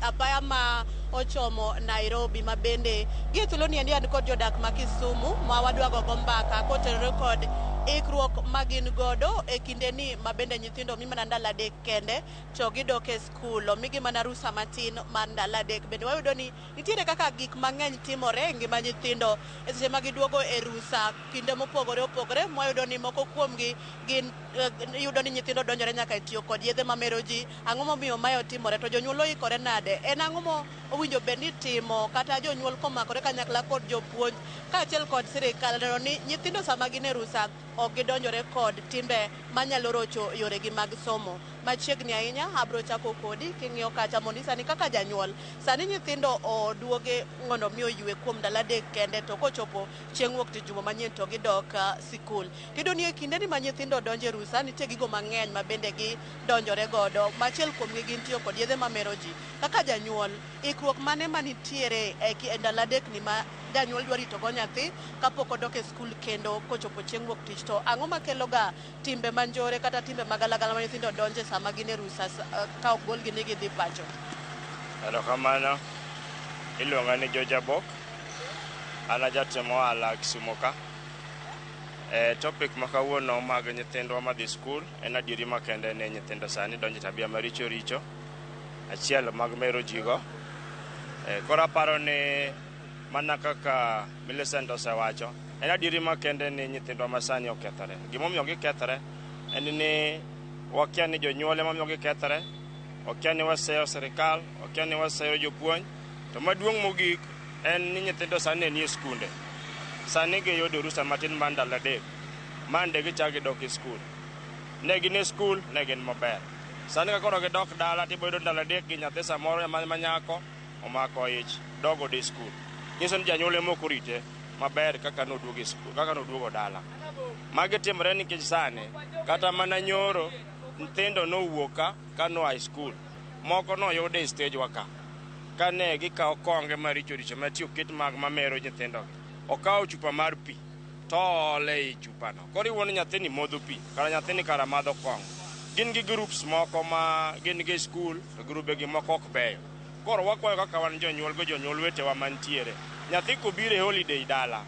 apaya ma ochomo Nairobi mabende gi thuolo ni an kod jodak ma Kisumu ma wadwa go mbaka kotenore kod ikruok magin godo e kinde ni mabende nyithindo mimana ndalo adek kende to gidok e skul omigi mana rusa matin mar ndalo adek. Bende wayudo ni nitiere kaka gik mang'eny timore e ngima nyithindo e seche ma giduogo e rusa kinde mopogore opogore. Wayudo ni moko kuomgi gin yudo ni nyithindo donjore nyaka e tiyo kod yedhe mamero ji. Ang'o momiyo mae otimore to jonyuol oikore nade? En ang'o mo owinjo bed ni timo kata jonyuol komakore kanyakla kod jopuonj kaachiel kod sirikal neno ni nyithindo sama gin e rusa ok gidonjore kod timbe manyalo rocho yoregi mag somo. Machiegni ahinya abro chako kodi king'iyo kacha mondo sani kaka janyuol sani nyithindo oduoge mondo mi oywe kuom ndalo adek kende to kochopo chieng' wuok tich juma manyien to gidok sikul. Kendo ni e kinde ni ma nyithindo donje rusa nitie gigo mang'eny ma bende gidonjore godo. Machiel kuomgi gin tiyo kod yedhe mamero ji. Kaka janyuol ikruok mane manitiere e ndalo adek ni ma janyuol dwa rito go nyathi kapok odok e skul kendo kochopo chieng' wuok tich, to ang'o makelo ga timbe manjore kata timbe magalagala ma nyithindo donje sama gin e rusa ka ok golgi ni gidhi pacho? Erokamano, iluonga ni Georgia Bok, ana jatimo ohala Kisumu ka. Topic ma kawuono mag nyithindwa madhi skul en adieri makende ne nyithindo sani donje tabia maricho richo achiel mag mero jigo. Koro aparo ni mana kaka Millicent osewacho, en adieri makende ni nyithindwa masani okethore. Gimomiyo gikethore en ni wakia ni jonyuol ema miyo gikethore, wakia ni waseyo sirikal, wakia ni waseyo jopuonj, to maduong' mogik en ni nyithindo sani nie skunde. Sani giyudo rusa matin mar ndalo adek mande gichako gidok e skul. Ne gin e skul, ne gin maber. Sani ka koro gidok dala tiboyudo ndalo adek gi nyathi samoro manyako omako ich dogo di skul. Nyiso ni janyuol ema ok orite maber kaka noduogo e skul, kaka noduogo dala. Magi timore nikech sani kata mana nyoro nyithindo nowuok ka noa e skul. Moko noyudo e stage waka kane gikawo konge maricho richo matiyo ket mag mamero nyithindogi. Okawo chupa mar pi to ole i chupano. Koro iwuono nyathini modho pi kata nyathini kara madho kong'o. Gin gi groups moko ma gin gi skul to grubegi moko ok beyo. Koro wakwayo kaka wan jonyuol go jonyuol wetewa mantiere. Nyathi kobiro e holiday dala,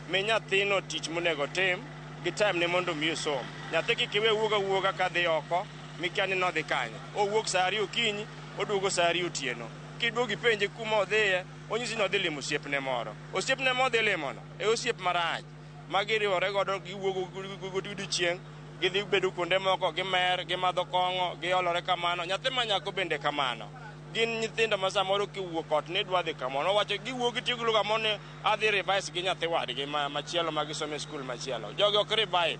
mi nyathino tich monego tim gi time ne mondo mi osom. Nyathi kik iwe wuoga ka dhi oko mikia ni nodhi kanyo. Owuok saa 2 okinyi, oduogo saa 2 otieno. Kiduogi penje kuma odhiye, onyisi ni odhi limo osiepne moro. Osiepne modhi limono e osiep marach ma giriwore godo giwuogo godiechieng', gidhi bedo kuonde moko gimer, gimadho kong'o, giolore kamano. Nyathi manyako bende kamano. Gin nyithindo ma samoro kiwuok ot ni dwa dhi kamano, wacho giwuogi tiglo kamano adhi revise gi nyathi wadgi machielo ma gisomo e skul machielo. Jogi ok revise.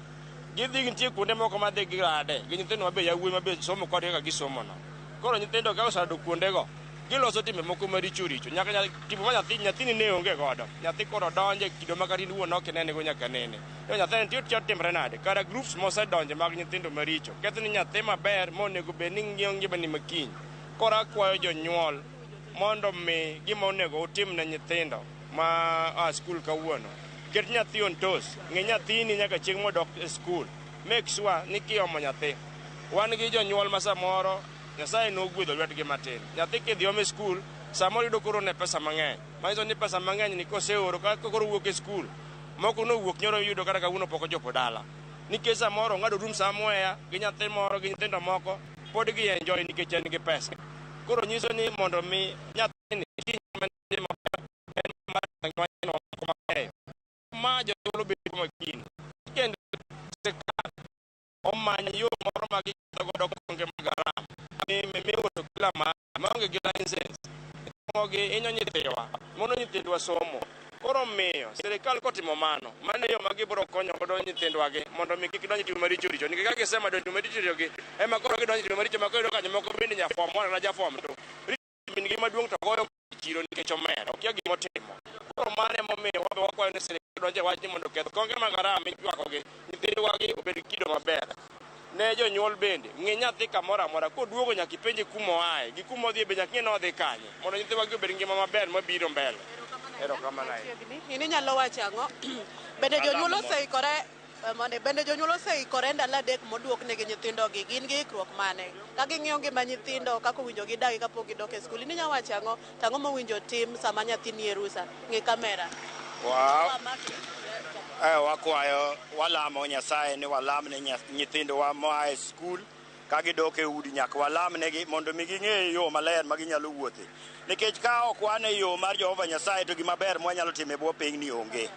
Gidhi nitie kuonde moko ma dhi girade gi nyithindo mabe yawuoyi mabe somo kod kaka gisomono. Koro nyithindo ka osado kuondego giloso timbe moko maricho richo. Nyaka tipo ma nyathini ne onge godo. Nyathi koro donje kido ma kata iwuon ok nene go nyaka nene. To nyathini tiyo timre nade kata groups mosedonje mag nyithindo maricho. Ketho ni nyathi maber monego bed ni ng'iyo ngimani makiny. Koro akwayo jonyuol mondo mi gima onego utim ne nyithindo ma skul kawuono. Ket nyathi on tos. Ng'e nyathini nyaka chieng' modok e skul. Make sure ni kiomo nyathi. Wan gi jonyuol ma samoro Nyasaye nogwedho lwetgi matin. Nyathi kidhi ome skul, samoro yudo koro ne pesa mang'eny. Manyiso ni pesa mang'eny ni koseoro kaka koro wuok e skul. Moko nowuok nyoro yudo kata kawuono pok ochopo dala. Nikech samoro ng'ado room somewhere gi nyathi moro gi nyithindo moko pod gi enjoy nikech en gi pesa. Koro nyiso ni mondo mi nyathini ma jonyuol bedo makini. Kendo omany yo moro ma gidho konge magaram. Miwuotho kila maonge gi license. Inyo nyithiwa, mondo nyithindwa somo. Koro miyo sirikal kotimo mano yo ma gibiro konyo godo nyithindwagi mondo mi kik donj timbe maricho richo. Nikech ka gisema donjo timbe maricho richo gi ema koro gidonjo timbe maricho ma koro kanyo moko bende nyafom moro na jafom to min gi maduong' to goyo chiro nikech omer okia gima otimo. Koro mano emomiyo wabe wakwayo ni sirikal donjo e wachni mondo keth konge magaram michwakogi nyithindwagi obed kido maber. Ne jonyuol bende ng'i nyathi kamoro amora koduogo nyaka ipenje kuma oaye gi kuma odhi be nyaka ng'e ni odhi kanye mondo nyithiwagi obed ngima maber mabiro mbele. Erokamano. Ini nyalo wacho ang'o? Bende jonyuol oseikore Mane bende jonyuol oseikore ndalo adek moduok negi nyithindogi, gin gi ikruok mane ka ging'iyo ngima nyithindo kaka owinjo gidagi kapok gidok e skul. Inya wacho ang'o tang'o mowinjo tim sama nyathi ni e rusa? Ng'i kamera. Wakwayo walamo Nyasaye ni walam ne nyithindowa moa e skul ka gidok e udi, nyaka walam negi mondo mi ging'e yo maler ma ginyalo wuothe, nikech ka ok wan e yo mar Jehova Nyasaye to gima ber mwanyalo timo e bwo piny ni onge.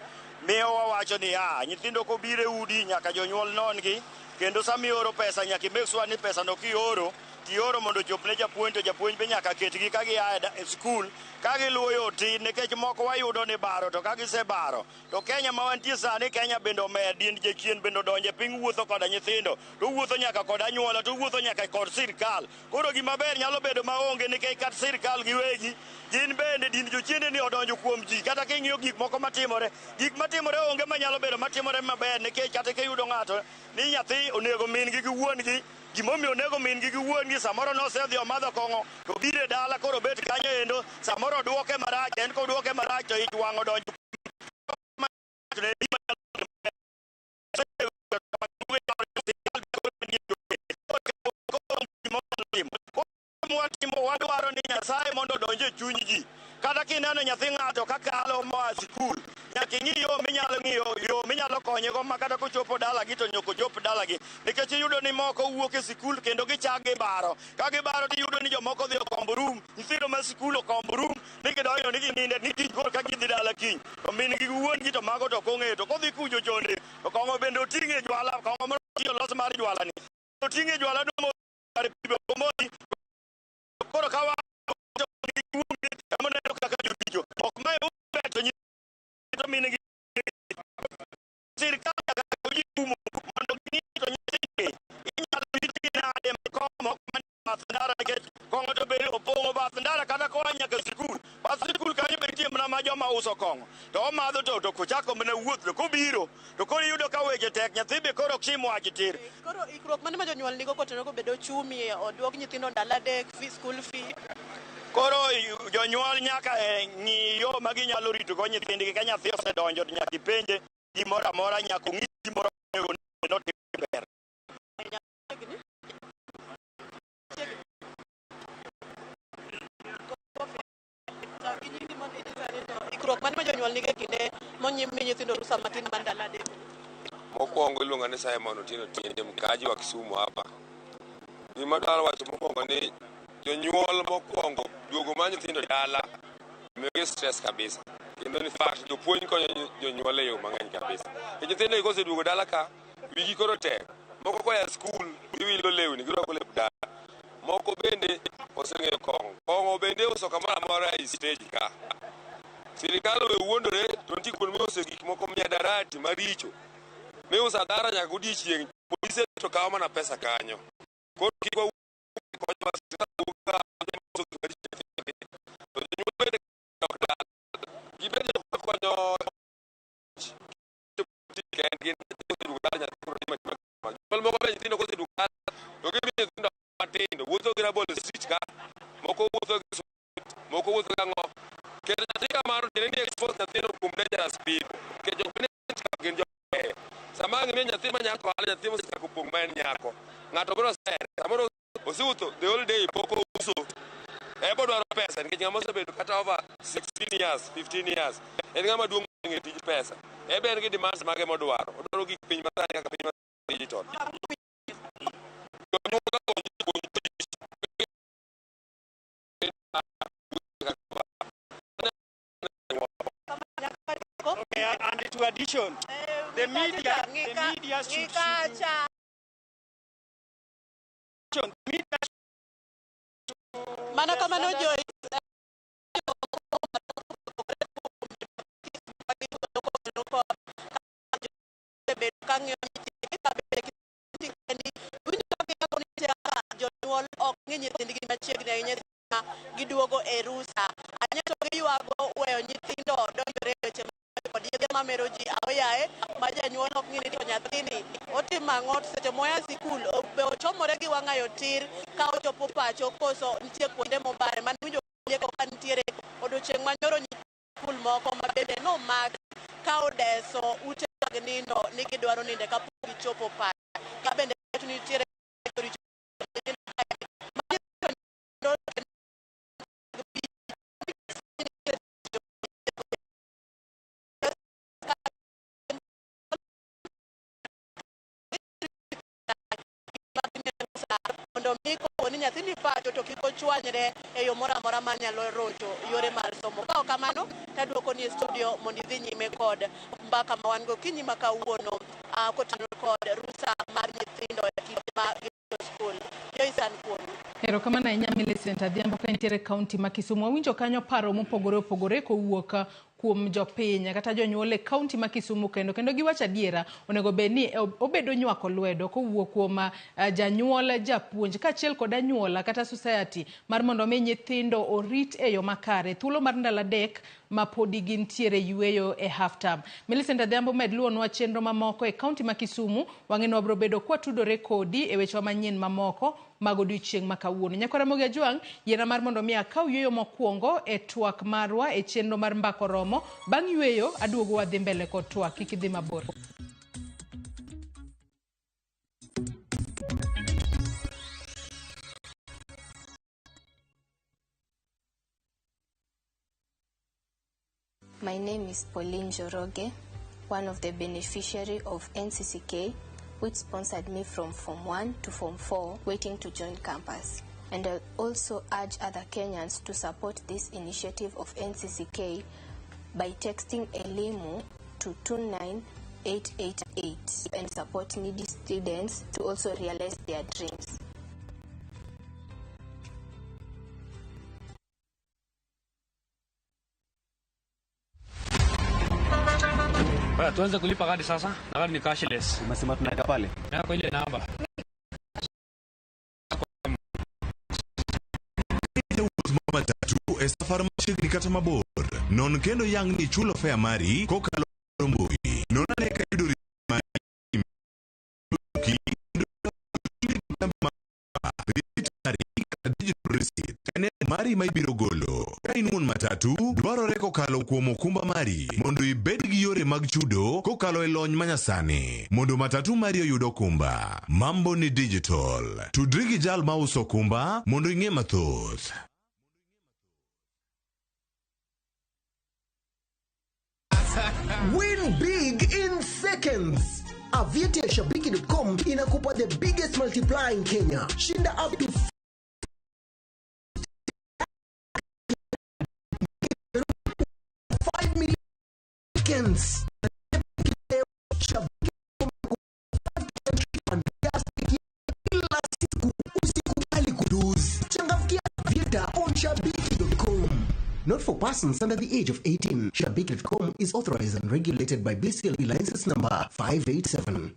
Miyo wawacho ni nyithindo kobiro e udi nyaka jonyuol non gi, kendo sami oro pesa nyaka make sure ni pesa no kioro tioro mondo chop ne japuonj, to japuonj be nyaka ketgi ka gia e skul ka giluwo yo tin, nikech moko wayudo ni baro, to ka gisebaro to Kenya ma wantie sani, Kenya bende omed din jachien bende odonje piny wuotho koda nyithindo, to wuotho nyaka kod anyuola, to wuotho nyaka kod sirkal. Koro gima ber nyalo bedo maonge, nikech kat sirkal giwegi gin bende din jochiende ni odonjo kuom ji. Kata king'iyo gik moko matimore, gik matimore onge manyalo bedo matimore maber, nikech kata kiyudo ng'ato ni nyathi onego min gi wuon gi, gimomiyo onego min gi wuon gi, samoro nosedhi omadho kong'o to biro e dala, koro bet kanyo endo, samoro duoke marach, en koduoke marach to ich wang' odonjo. Wadwaro ni Nyasaye mondo odonj e chuny ji. Kata kineno nyathi ng'ato kakalo moa sikul, nyaka ing'i yo minyalo konyego, ma kata kochopo dalagi to nyoko chop dalagi, nikech iyudo ni moko wuok e sikul kendo gichak gibaro. Ka gibaro tiyudo ni jomoko dhi okombo rum, nyithindo ma sikul okombo rum, ni gidonjo ni gininde ni kiny koro ka gidhi dala kiny, to min gi wuon gi to mago to kong'eyo, to kodhi kujo chonde to kong'o bende oting'e jwala, kong'o moro olos mar jwala ni oting'e jwala domo koro kawa moneno kaka joticho ok mae ubeto nyito min gi sirkal nyaka jiumo mondo ging'i to nyithindo inyalo ritgi nade makomo ok mani bath ndara, nikech kong'o to bende opong'o bath ndara, kata koa nyaka sikul. Bath sikul kanyo be nitie mana ma joma uso kong'o, to omadho to kochako mana wuoth, to kobiro to koro iyudo ka weche tek, nyathi be koro ok chim wach tir. Koro ikruok mane ma jonyuol nigo kotenore kobedo chumi oduok nyithindo ndalo adek school fee? Koro jonyuol nyaka ng'i yo ma ginyalo ritogo nyithindgi. Ka nyathi osedonjo to nyaka ipenje gimoro amora, nyaka ong'i gimoro notim ber. Ikruok mane ma jonyuol nigo e kinde monyimi nyithindo rusa matin mar ndalo adek? Mokwongo iluonga ni Simon Otieno Tiende, mkaji wa Kisumu hapa. Gima dwaro wacho mokwongo ni jonyuol mokwongo duogo mar nyithindo dala miyogi stress kabisa, kendo ni fact jopuonj konyo jonyuol e yo mang'eny kabisa. Nyithindo koseduogo dala ka wigi koro tek, moko koya skul giwilo lewni, girwako lep dala, moko bende oseng'eyo kong'o bende uso kamoro amora e stage ka. Sirikal owe wuondore, to nitie kuonde miuse gik moko miadarati maricho, miuso adara nyaka godiechieng', polise to kawo mana pesa kanyo. Koro kik wawuo ng'ato bro ser amoro osuto the whole day poko uso ebo dwaro pesa, nikech ng'ama osebedo kata over 16 years 15 years en ng'ama duong' ng'e tij pesa, ebe en gi demands mage modwaro, odwaro gik piny masani kaka piny digital. And to addition, the media should mana kama no joy giduogo e rusa anyato giywago weyo nyithindo donjore weche kod yedhe mamero ji aoyaye ma janyuol ok ng'ini to nyathini otimo ang'o seche moya sikul be ochomore gi wang'ayo tir ka ochopo pacho koso nitie kuonde mobare man winjo lieko ka nitiere odiochieng' manyoro sikul moko ma bende nomak ka odeso ute mag nindo ni gidwaro ninde kapok gichopo pa ka bende nitiere ni nyathini pacho to kiko chwanyre e yo mora mora manyalo rocho yore mar somo. Ka kamano taduoko ni studio mondo idhi nyime kod mbaka ma wan go kinyi ma kawuono kotenore kod rusa mar nyithindo e kinde ma skul. Joysan Kuoni. Ero kamano ahinya Millicent Adhiambo ka nitiere kaunti ma Kisumu. Awinjo kanyo paro mopogore opogore kowuok kuom jopiny kata jonyuol e kaunti ma Kisumu kendo giwacho adiera onego bed ni obedo nywako lwedo kowuok kuom janyuol japuonj kaachiel kod anyuola kata society mar mondo mi nyithindo orit e yo makare thuolo mar ndalo adek ma podi gintiere yueyo e half term. Millicent Adhiambo med luonwa chenro mamoko e kaunti ma Kisumu wang'e wabro bedo kwa tudore kodi e weche manyien mamoko mag odiochieng' ma kawuono. Nyakora Mogi Ajwang' yiena mar mondo mi akaw yueyo mokwongo e twak marwa e chenro mar mbako romo. Bang' yueyo aduogo wadhi mbele kod twak kik idhi mabor. My name is Pauline Joroge, one of the beneficiary of NCCK, which sponsored me from Form 1 to Form 4, waiting to join campus. And I also urge other Kenyans to support this initiative of NCCK by texting ELIMU to 29888 and support needy students to also realize their dreams. Tuanze kulipa kadi sasa. Na kadi ni cashless. Umesema tunaweka pale. Na kwa ile namba. Matatu e safar machiegni kata mabor. Non kendo yang ni chulo fare mari kokalo mbui. Non ne ka yudo mari. Digital receipt. Kane mari mai biro golo. Kainun matatu dwaro reko kalo kuom okumba mari mondo ibed gi yore mag chudo kokalo e lony manyasani mondo matatu mari oyudo okumba. Mambo ni digital. Tudri gi jal ma uso okumba mondo ing'e mathoth. Win big in seconds. Aviator Shabiki.com inakupa the biggest multiplier in Kenya. Shinda up to 5 million seconds. Usikubali kuduzi. Changamkia Aviator on Shabiki.com. Not for persons under the age of 18. Shabiki.com is authorized and regulated by BCLB license number 587.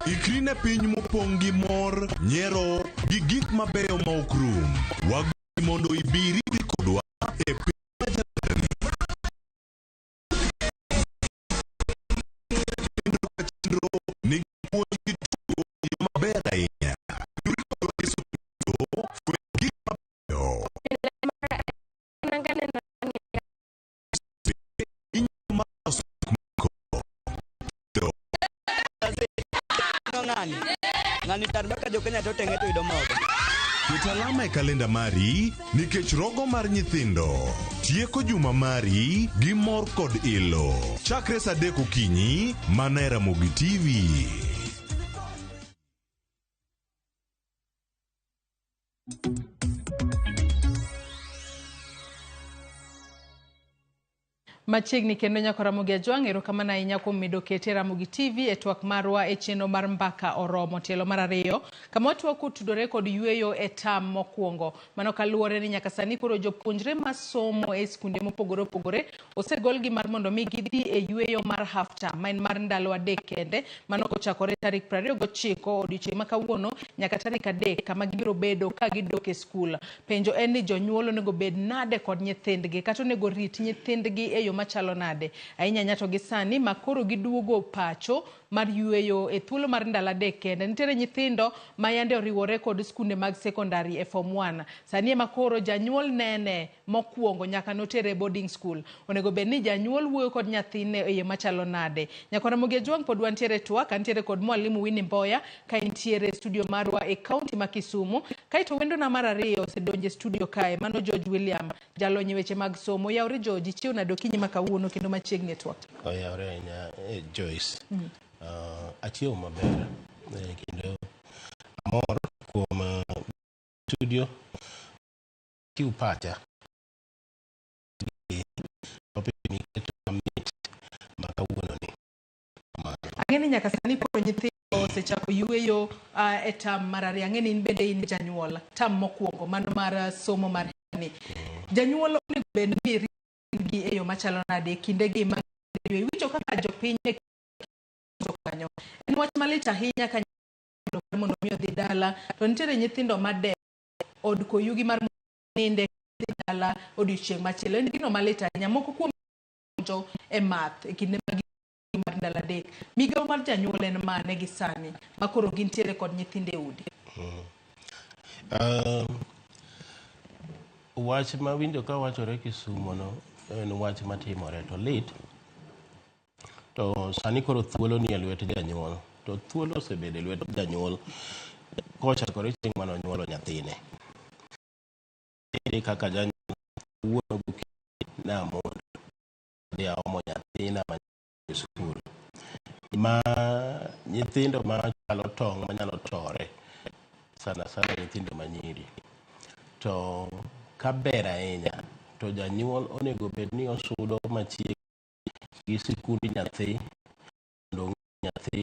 Ikrine piny mopong' gi mor, nyero, gi gik mabeyo ma ok rum. Wagi mondo ibiri kodwa e piny majalni. Chenro ni puonj gi tugo maber ahinya. Yuri kodwa gi soto, gik mabeyo. Ngani tarbaka jo Kenya to tenge to yudo mogo. Ket alama e kalenda mari nikech rogo mar nyithindo. Tieko juma mari gi mor kod ilo. Chakre saa 3 okinyi mana e Ramogi TV. Machiegni kendo nyakora Mogi Ajwang' erokamano ahinya kuom medo kete Ramogi TV e twak marwa e chenro mar mbaka oromo tielo mar ariyo kama watwako tudore kod yueyo e tam mokwongo. Mano kaluwore ni nyaka sani koro jopuonjre masomo e skunde mopogore opogore osegol gi mar mondo mi gidhi e yueyo mar half term ma en mar ndalo adek kende. Mano kochakore tarik 29 odiochieng' ma kawuono nyaka tarik 3 kama gibiro bedo ka gidok e skul. Penjo en ni jonyuol onego bed nade kod nyithindgi kata onego rit nyithindgi e yo machalo nade ahinya nyato gi sani makoro giduogo pacho mar yueyo e thuolo mar ndalo adek kende. Nitiere nyithindo ma yande oriwore kod skunde mag sekondari e form 1 sani ema koro janyuol nene mokwongo nyaka notere boarding school. Onego bed ni janyuol wuoyo kod nyathine e yo machalo nade. Nyakona Mugia Jwang pod wantiere twak antiere kod mwalimu Winnie Mboya ka intiere studio marwa e kaunti ma Kisumu. Kaito wendo na mar ariyo osedonje studio kae mano George William jalony weche mag somo. Yaore George chiwo na dokinyi makawuono kendo machiegni twak. Yaore nya Joyce. Achiew maber kendo amor kuom studio kiu pacha Ang'eni nyaka sani koro nyithindo osechako yueyo e tam mar ariyo. Ang'eni in bende in janyuol tam mokwongo mano mar somo mar ni janyuol onego bed ni rigi e yo machalo nade kinde gi ma wicho kaka jopiny kanyo en wach malit ahinya ka mondo mi odhi dala to nitiere nyithindo made od koyugi mar ninde dala odiochieng' machielo en gino malit ahinya. Moko kuom jo e math e kinde mag ndalo adek migawo mar janyuol en mane gi sani makoro gintiere kod nyithinde udi. Wach ma winjo ka wachore Kisumo no en wach matimore to lit to sani koro thuolo ni e lwet janyuol to thuolo osebedo e lwet janyuol kochakore chieng' mano nyuolo nyathine kaka janyuol wuono na mondo dia omo nyathina ma skul ma nyithindo ma chalo tong' manyalo tore sana nyithindo manyiri to kaber ahinya to janyuol onego bed ni osudo machiegni gi sikundi nyathi mondo nyathi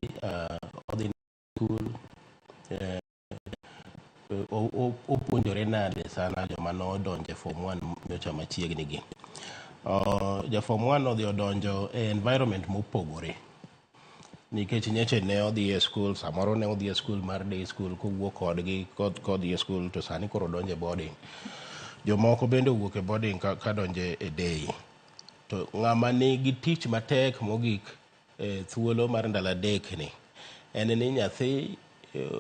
odhi skul opuonjore nade sana joma nodonje form 1 nyocha machiegni gi ja form 1 odhi odonjo e environment mopogore nikech nyeche ne odhi e skul samoro ne odhi e skul mar day school kowuok kodgi kodhi e skul to sani koro donje boarding. Jomoko bende owuok e boarding ka donje e day. To ng'ama nigi tich matek mogik e thuolo mar ndalo adek ni en ni nyathi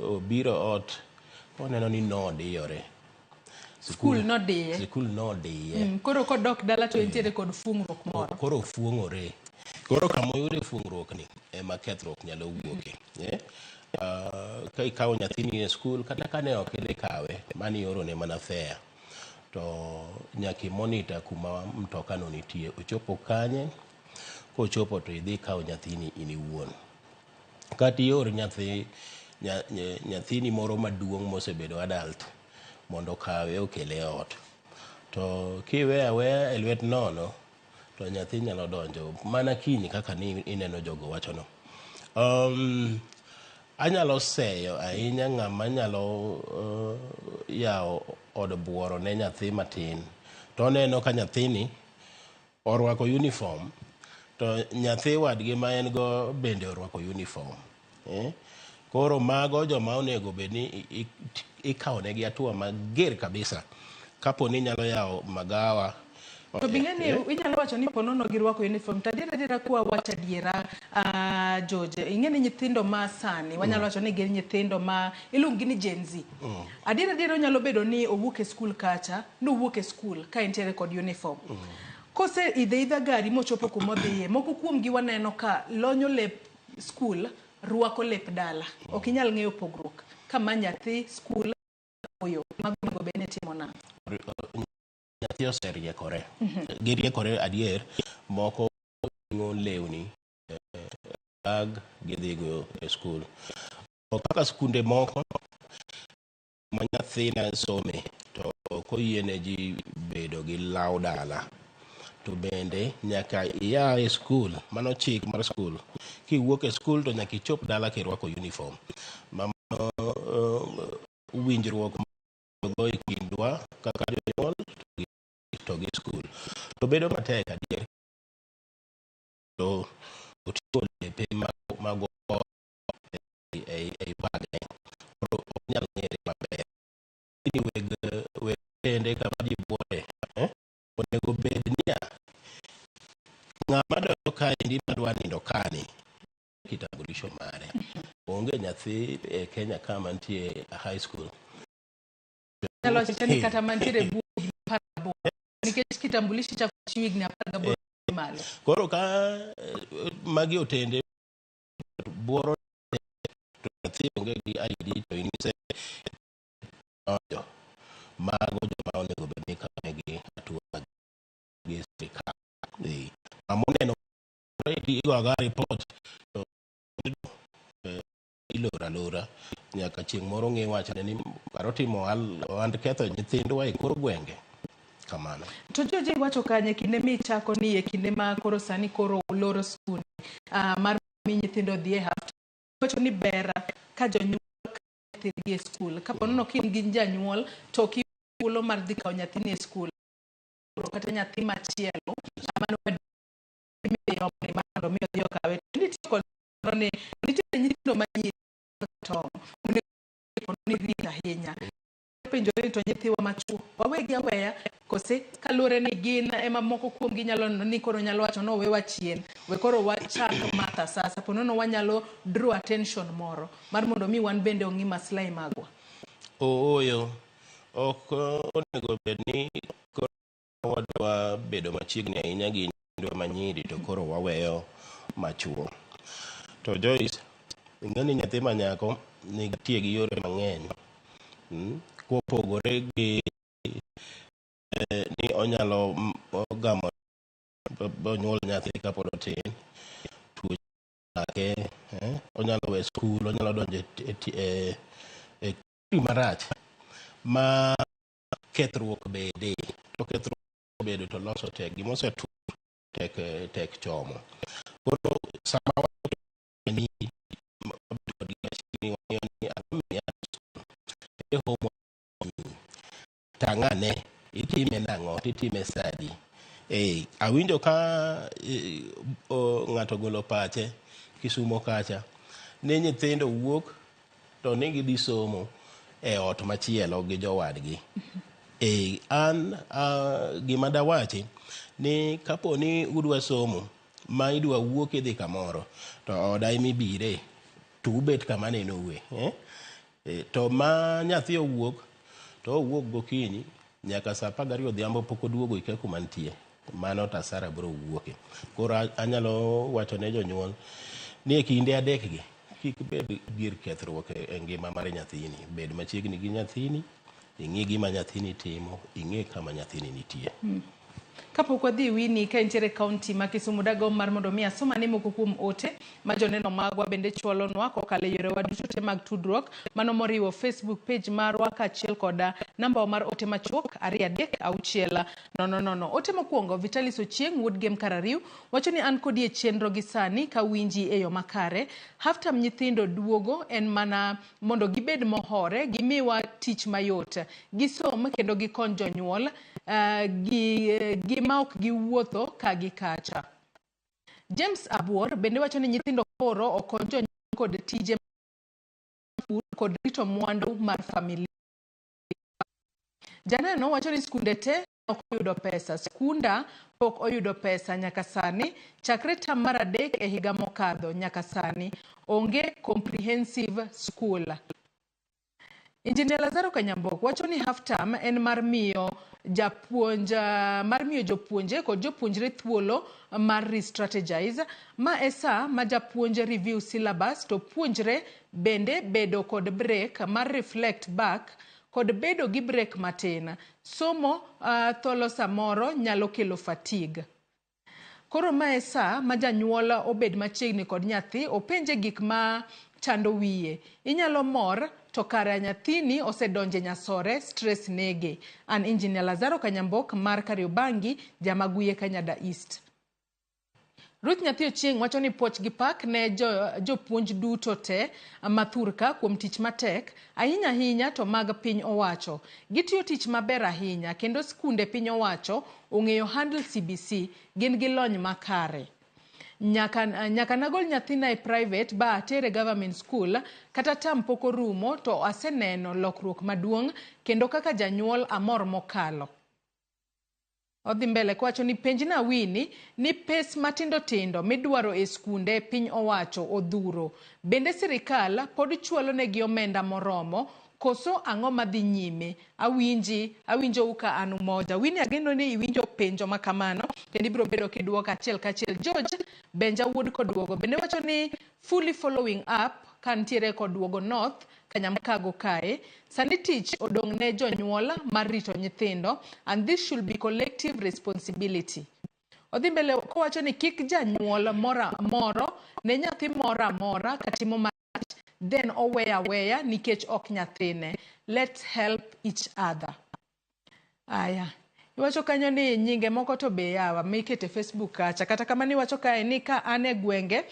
obiro ot oneno ni nodiyore skul nodiye koro kodok dala to entiere kod fung'ruok moro koro fuong'ore koro kamoyude fung'ruok ni ema kethruok nyalo wuoke ka ikawo nyathini e skul kata kane ok idhi kawe mani oro ne mana fare to nyaki monitor kuma mtoka no nitie ochopo kanye kochopo to idhi kawo nyathini in iwuon kati yor nyathini moro maduong' mosebedo adult mondo kawe okele ot to kiwe aweya e lwet nono to nyathi nyalo donjo mana kiny kaka ni ineno jogo wacho no. Anyalo seyo ahinya ng'ama nyalo yawo od buoro ne nyathi matin to neno ka nyathini orwako uniform to nyathi wadgi ma en go bende orwako uniform koro mago joma onego bed ni ikawo negi atua mager kabisa kapo ni nyalo yawo magawa to bing'eni inyalo wacho ni ponono girwako uniform to adiera kwa wacho adiera George ing'eni nyithindo ma sani wanyalo wacho ni gin nyithindo ma iluongi ni Gen Z adiera onyalo bedo ni owuok e skul kacha nowuok e skul ka entiere kod uniform kose idha gari mochopo kuma dhiye moko kuom gi waneno ka lonyo lep skul rwako lep dala ok inyal ng'eyo pogruok kama nyathi skul oyo mago bene timo na nyathi oseriekore giriekore adier moko ng'o lewni bag gidhigo e skul to kaka skunde moko ma nyathina some to koyiene ji bedo gi law dala to bende nyaka iya e skul mano chik mar skul kiwuok e skul to nyaka ichop dala kirwako uniform mamano winjruok go e kindwa kaka jonyuol to gi skul to bedo matek adier to otiyo lepe mago ei bagne koro onyalo ng'ere maber ini weg tende kama ji buore onego bed niya contribution mare. Onge nyathi e Kenya kama nitie high school. Nyalo chani kata mantiere bugi parabo. Nikech kitambulishi cha kuchiwig ni apagabo male. Koro ka magi otende buoro to nyathi onge gi ID to inise mago joma onego bed ni kamegi atua gi sirikal. Amoneno igo aga report to ilora nyaka chieng' moro ng'e wachane ni paro timo ohand ketho nyithindwa e kor gwenge kamano. To George wacho kanye kinde michako ni e kinde ma koro sani koro loro skul mar mi nyithindo dhi e half wacho ni ber ka jonyuol nyathigi e skul kapo nono kin gi janyuol to kiulo mar dhi kawo nyathini e skul kata nyathi machielo mano miyo mondo mi odhi okawe ni nitie nyithindo ma to ni rita ahinya penjore to nyithiwa machuo wawegi aweya kose kalure ni gin ema moko kuom gi nyalo ni koro nyalo wacho no wewa chien we koro wachak matha sasa ponono wanyalo draw attention moro mar mondo mi wan bende ongi maslahi magwa. Oyo ok onego bed ni wadwa bedo machiegni ahinya gi nyithindo manyiri to koro waweyo machuo. To Joyce, ng'ani nyathi manyako nitie gi yore mang'eny kopogore gi ni onyalo gamo nyuol nyathi kapod otin tuoche make onyalo we skul onyalo donjo e marach ma kethruok bede to kethruok bedo to loso tek gimosetu tek chomo. Koro sama ni tangane itime nang'o titime sadi awinjo ka ng'ato golo pache Kisumo kacha ne nyithindo wuok to ne gidhi somo e ot machielo gi jowadgi. An gima dawachi ni kapo ni udwa somo ma idwa wuok idhi kamoro to oda imibire to ubet kama neno we to ma nyathi owuok to owuok gokinyi nyaka saa 12 odhiambo pok oduogo ike kuma nitie mano tasara bro wuoke. Koro anyalo wacho ne jonyuol ni e kinde adek gi kik bed gir kethruok e ngima mar nyathini, bed machiegni gi nyathini, ing'e gima nyathini timo, ing'e kama nyathini nitie. Kapok wadhi wini ka ntiere kaunti ma Kisumu dago mar mondo mi asoma ni moko kuom ote ma joneno magwa bende chwalonwa kokalo yore wa duto te mag tudruok mano moriwo Facebook page marwa kaachiel koda namba mar ote machuok 236600. Ote mokwongo Vitalis Ochieng Woodgame Karariu wacho ni an kodi e chenro gi sani ka winji e yo makare. Halftime nyithindo duogo en mana mondo gibed mohore gimiwa tich mayot gisom kendo gikon jonyuol gima ok giwuotho ka gikacha. James Abuor bende wacho ni nyithindo koro okon jonyuol kod tije kod rito mwandu mar familia. Janeno wacho ni skunde te ok oyudo pesa. Skunda pok oyudo pesa nyaka sani chakre tam mar 3 e higa mokadho nyaka sani onge comprehensive school. Engineer Lazaro Kanyambok wacho ni halftime en mar miyo jopuonje kod jopuonjre thuolo mar re-strategize ma esa ma japuonje review syllabus to puonjre bende bedo kod break mar reflect back kod bedo gi break matin. Somo tholo samoro nyalo kelo fatigue. Koro ma esa ma janyuol obed machiegni kod nyathi openje gik ma chando wiye. Inyalo mor to kara nyathini osedonje nyasore stress nege. An Engineer Lazaro Kanyambok mar Kariobangi Jamaguye Kanyada East. Ruth Nyathi Ochieng wacho ni poch gi pak ne jopuonj duto te mathurka kuom tich matek ahinya ahinya to mag piny owacho. Gitiyo tich maber ahinya kendo skunde piny owacho ong'eyo handle CBC gin gi lony makare. Nyaka nagol nyathina e private ba atere government school kata tam pok orumo to aseneno lokruok maduong' kendo kaka janyuol amor mokalo. Odhi mbele kwacho ni penjna Winnie ni pes matindo tindo midwaro e skunde piny owacho odhuro. Bende sirikal pod chualo negi omenda moromo koso ang'o madhi nyime. Awinjo uka anu moja. Winnie ageno ni iwinjo penjo makamano kendo ibiro bedo kiduoka achiel kachiel. George Benja Wood koduogo bende wacho ni fully following up kantiere koduogo North Kanyamkago kae. Sani tich odong' ne jonyuol mar rito nyithindo and this should be collective responsibility. Odhi mbele kowacho ni kik janyuol moro ne nyathi moro amora katimo marach then oweya nikech ok nyathine. Let's help each other. Aya. Iwacho kanyo ni nyinge moko to be yawa mikete Facebook kacha. Kata kama ni wacho kae ni ka ane gwenge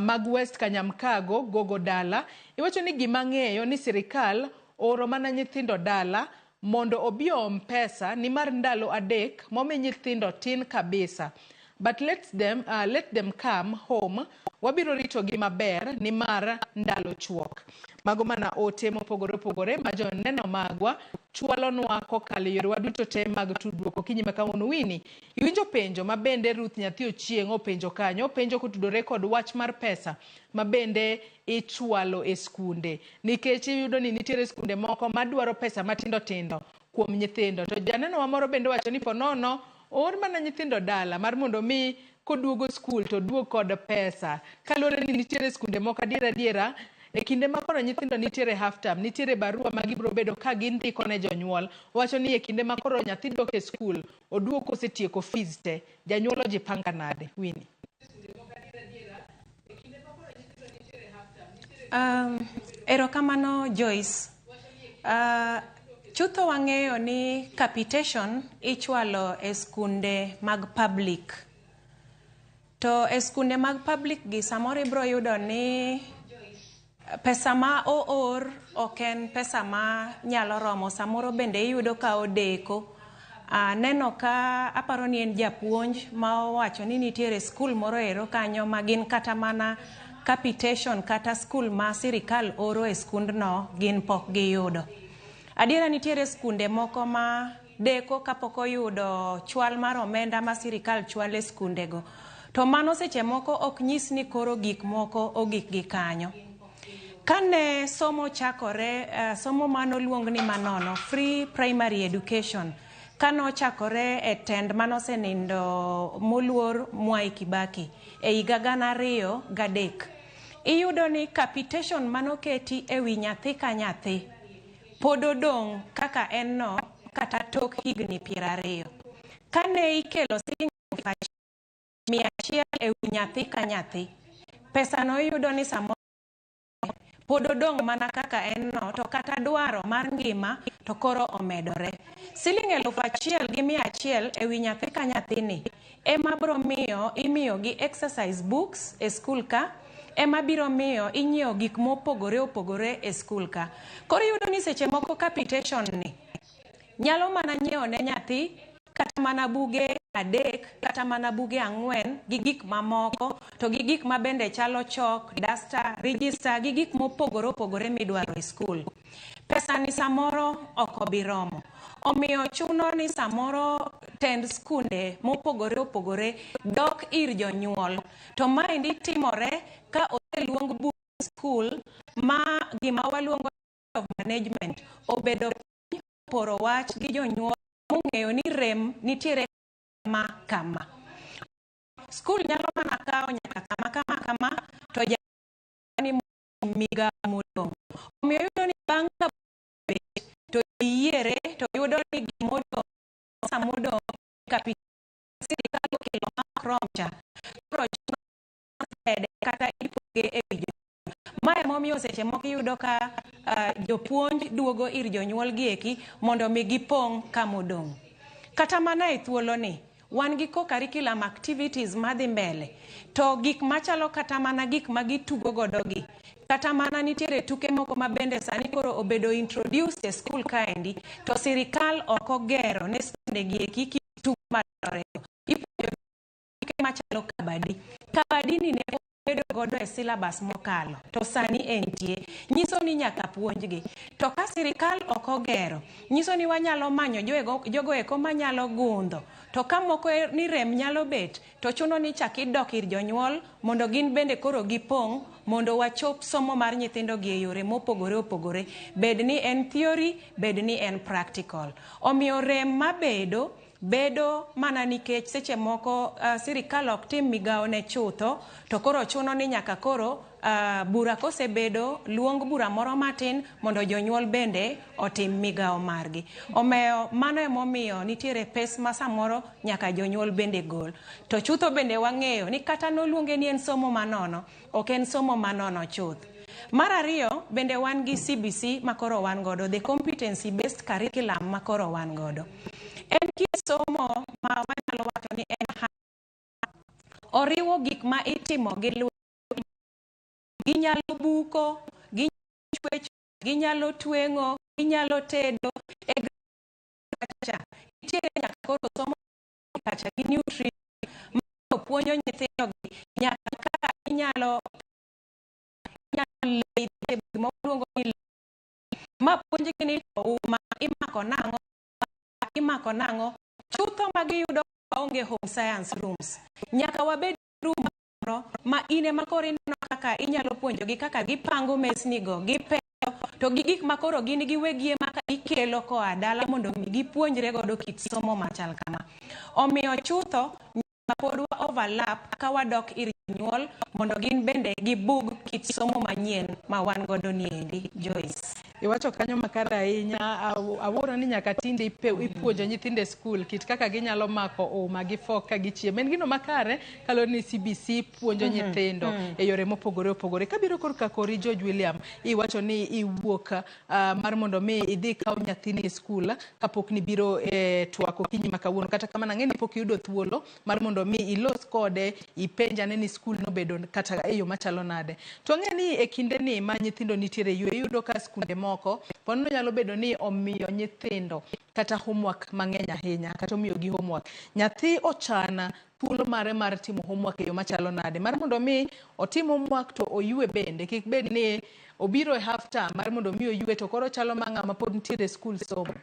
mag West Kanyamkago gogo dala. Iwacho ni gimang'eyo ni sirikal oro mana nyithindo dala mondo obi om pesa ni mar ndalo adek momi nyithindo tin kabisa. But let them come home. Wabiro rito gi maber ni mar ndalo chuok. Mago mana ote mopogore ma joneno magwa chwalonwa kokalo yorewa duto te mag tudruok okinyi ma kawuono. Winnie, iwinjo penjo mabende Ruth Nyathi Ochieng' openjo kanyo, penjo kotudore kod wach mar pesa mabende ichwalo e skunde. Nikech iyudo ni nitiere skunde moko madwaro pesa matindo tindo kuom nyithindo. To janeno wa moro bende wacho ni ponono or mana nyithindo dala mar mondo mi koduogo skul to duog kod pesa. Kaluwore ni nitiere skunde moko adiera e kinde ma koro nyithindo nitiere half term, nitiere barua ma gibiro bedo ka gindiko ne jonyuol. Wacho ni e kinde ma koro nyathi dok e skul, oduog kosetieko fees te, janyuol ojipanga nade. Winnie. Erokamano Joyce. Chutho wang'eyo ni capitation ichwalo e skunde mag public. To e skunde mag public gi samoro ibiro yudo ni pesa ma oor oken pesa ma nyalo romo. Samoro bende iyudo ka odeko. Neno ka aparo ni en japuonj ma owacho ni nitiere skul moro ero kanyo ma gin kata mana capitation kata skul ma sirikal oro e skundno gin pok giyudo. Adiera nitiere skunde moko ma deko kapok oyudo chwal mar omenda ma sirikal chwalo e skundego. To mano seche moko ok nyis ni koro gik moko ogik gi kanyo. Kane somo chakore, somo mano luong ni manono, free primary education, kano chakore e tend manosenindo moluor Mwai Kibaki e higa 2003. Iyudo ni capitation manoketi e wi nyathi ka nyathi pod odong' kaka en no kata tok higni 20. Kane ikelo siling 100 e wi nyathi ka nyathi, pesa no iyudo ni samo pod odong' mana kaka en no, to kata dwaro mar ngima to koro omedore. Siling 1,100 e wi nyathi ka nyathini ema biro miyo imiyo gi exercise books e skul ka, ema biro miyo inyiewo gik mopogore e skul ka. Koro yudo ni seche moko capitation ni nyalo mana nyiewo ne nyathi kata mana buge 3 kata mana buge 4 gi gik mamoko, to gi gik mabende chalo chok, duster, register gi gik mopogore midwaro e skul. Pesa ni samoro ok obiromo. Omiyo chuno ni samoro tend skunde mopogore dok ir jonyuol. To maendi timore ka oseluong bug skul ma gima waluongo of management obedo poro wach gi jonyuol mong'eyo ni rem nitiere kama. Skul nyalo mana kawo nyaka kama to jani miga modong'. Omiyo yudo ni bang' ka to yiere to yudo ni gimodong' samodong' sirikal okelo makromcha kata ipoge e wi. Mae momiyo seche moko yudo ka jopuonj duogo ir jonyuol gi eki mondo mi gipong' kamodong'. Kata mana e thuolo ni wan gi co-curriculum activities madhi mbele, to gik machalo kata mana gik magitugo godo gi, kata mana nitiere tuke moko mabende sani koro obedo introduced e skul kaendi, to sirikal ok ogero ne skunde gi eki tugo madwarore. Ipuonjo tuke machalo kabadi ni ne wabedo godo e syllabus mokalo to sani entie nyiso ni nyaka puonjgi to ka sirikal ok ogero nyiso ni wanyalo manyo jogo eko manyalo gundho to ka moko ni rem nyalo bet to chuno ni chaki dok ir jonyuol mondo gin bende koro gipong' mondo wachop somo mar nyithindo gi e yore mopogore opogore bed ni en theory bed ni en practical omiyo rem bedo mana nikech seche moko sirikal ok tim migawo ne chutho to koro chuno ni nyaka koro bura kosebedo luong bura moro matin mondo jonyuol bende otim migawo margi omeyo mano emomiyo nitiere pes ma samoro nyaka jonyuol bende gol to chutho bende wang'eyo ni kata noluonge ni en somo manono ok en somo manono chuth. Mar ariyo bende wan gi CBC makoro wan godo the competency based curriculum makoro wan godo en kit somo ma wanyalo wacho ni en oriwo gik ma itimo gi lwedo ginyalo buko ginyalo twengo ginyalo tedo e kacha itiere nyaka koro somo kacha gi nutrition ma puonjo nyithindo gi nyaka kaka inyalo ma puonjgi ni uma imako nango chutho ma giyudo onge home science rooms nyaka wabed room moro ma ine makoro ineno kaka inyalo puonjogi kaka gipango mesnigo gipeyo to gi gik makoro gin giwegie maka ikelo koa dala mondo gipuonjre godo kit somo machal kama omiyo chutho pod wa overlap ka wadok ir jonyuol mondo gin bende gibug kit somo manyien ma wan godo niendi. Joyce iwacho kanyo makare ahinya awuoro ni nyaka tinde ipuonjo nyithinde skul kit kaka ginyalo mako uma gi fork ka gichiem en gino makare kalo ni CBC puonjo nyithindo e yore mopogore opogore kabiro korka kori George William iwacho ni iwuok mar mondo mi idhi kaw nyathini e skul kapok ni biro twako kinyi makawuono kata kamano ng'eni pok yudo thuolo mar mondo mi ilos kode ipenjane ni skul no bedo kata e yo machalo nade to ng'eni e kinde ni ma nyithindo nitiere yudo ka skunde moko pono nyalo bedo ni omiyo nyithindo kata homework mang'eny ahinya kata omiyo gi homework nyathi ochana thuolo mare mar timo homework e yo machalo nade mar mondo mi otim homework to oyue bende kik bed ni obiro e half term mar mondo mi oyue to koro chalo mang'a ma pod nitiere skul somo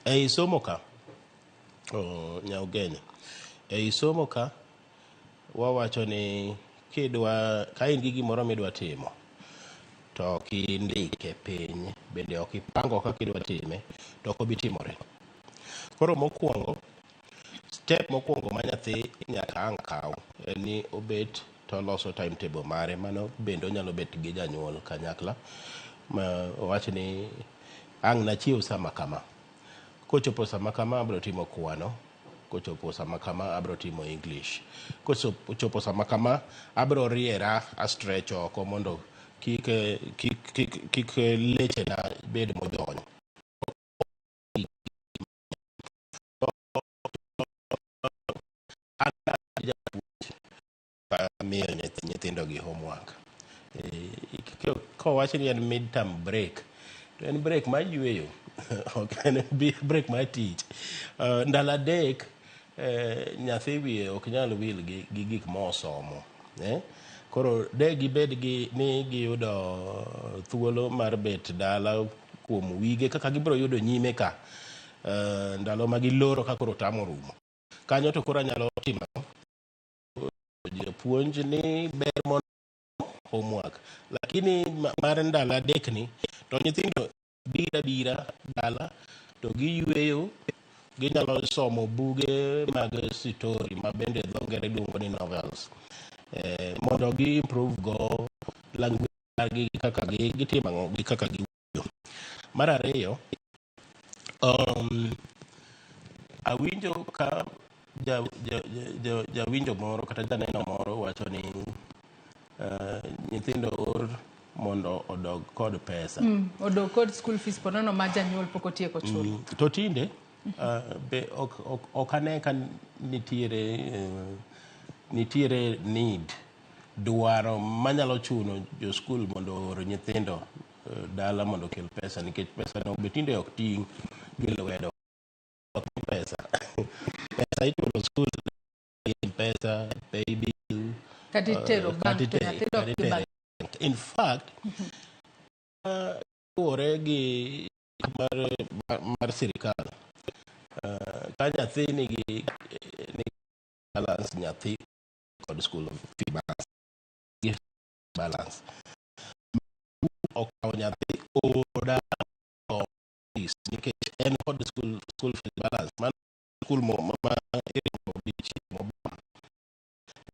ei somo ka nyaugenya ei somo ka wawacho ni ka in gi gimoro midwa timo to ok indike piny bende ok ipango kaka idwa time to ok obi timore. Koro mokwongo step mokwongo ma nyathi nyaka ang' kaw en ni obet to loso timetable mare mano bende onyalo bet gi janyuol kanyakla ma owach ni ang' nachiew sama kama kochopo sama kama abiro timo kwano kochopo sama kama abiro timo English kochopo sama kama abiro riera stretch oko mondo kik leche na bed mojony miyo nyithindo gi homework kowacho ni en midterm break to en break ma yweyo ok en break ma tich ndalo adek nyathi wiye ok nyal wil gi gik ma osomo koro de gibed ni giyudo thuolo mar bet dala kuom wige kaka gibiro yudo nyime ka ndalo ma giloro ka koro tamo rumo kanyo to koro nyalo timo puonj ni ber mondo homework lakini mar ndalo adek ni to nyithindo bira dala to giyweyo ginyalo somo buge mag story ma bende dho ngere luongo ni novels mondo gi improve go language gi kaka gitimo gi kaka giwuoyo. Mar ariyo awinjo ka jawinjo moro kata janeno moro wacho ni nyithindo or mondo odog kod pesa odog kod school fees ponono ma janyuol pok otieko chulo to tinde be ok ane ka nitiere need dwaro manyalo chuno jo skul mondo oor nyithindo dala mondo kel pesa nikech pesa no be tinde ok ting' gi lwedo pesa itulo skul pesa pay bill In fact, oregi mar sirikal ka nyathi nigi balance nyathi kod school fee balance okawo nyathi oda nikech en kod school fee balance man school mo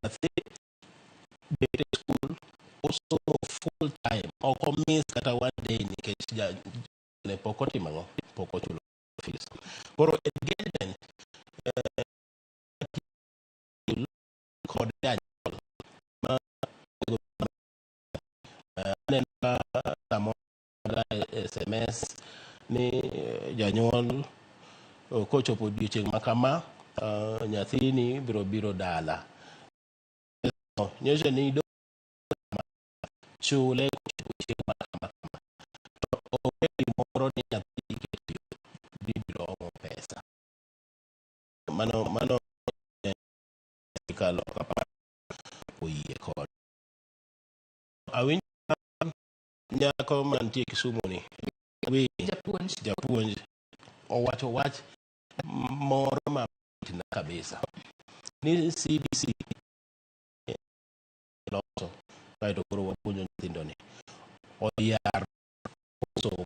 nyathi bet e school osomo full time oko miss kata one day nikech ne pok otimo pok ochulo fees. Koro engagement kod janyuol ma SMS ni janyuol kochopo odiochieng' ma kama nyathini biro dala nyocha ni chule odiochieng' ma kama to obedo moro ni nyathi biro omo pesa mano kalo kapar oyie kod awinjo nyako mantie Kisumu ni japuonj owacho wach moro matina kabisa ni CBC loso kaito koro wapuonjo nyithindo ni oyar somo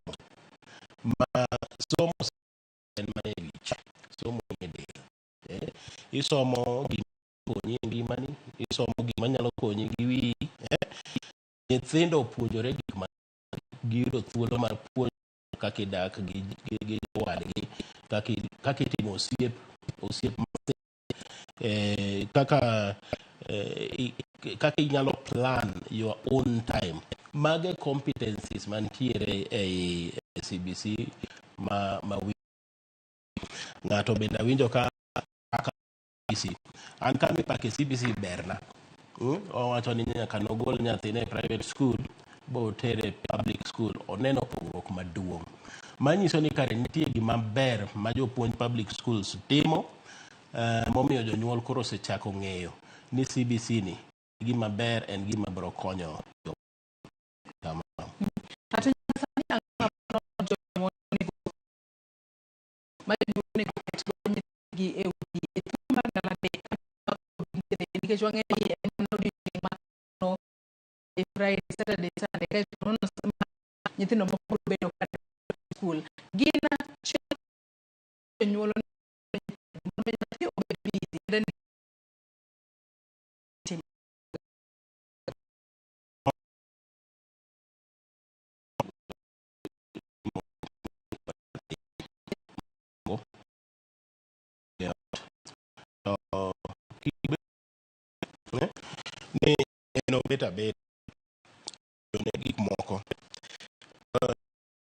ma somo en manewich somo ng'ede isomo gima konyi e ngimani, isomo gima nyalo konyi gi wiyi nyithindo puonjore gik ma giyudo thuolo mar puonjo kaka idak gi wadgi, kaka itimo osiep kaka inyalo plan your own time. Mage competencies mantiere ei CBC ma ng'ato bende winjo ka CBC an kami pake CBC berna owacho ni nyaka nogol nyathine e private school bo tere public school oneno pogruok maduong' manyiso ni kare nitie gima ber ma jopuonj public schools timo momiyo jonyuol koro osechako ng'eyo ni CBC ni gima ber en gima biro konyo Friday, Saturday, Sunday, guys, nyithindo moko bedo school. Gina nyuolo ni eno beta gik moko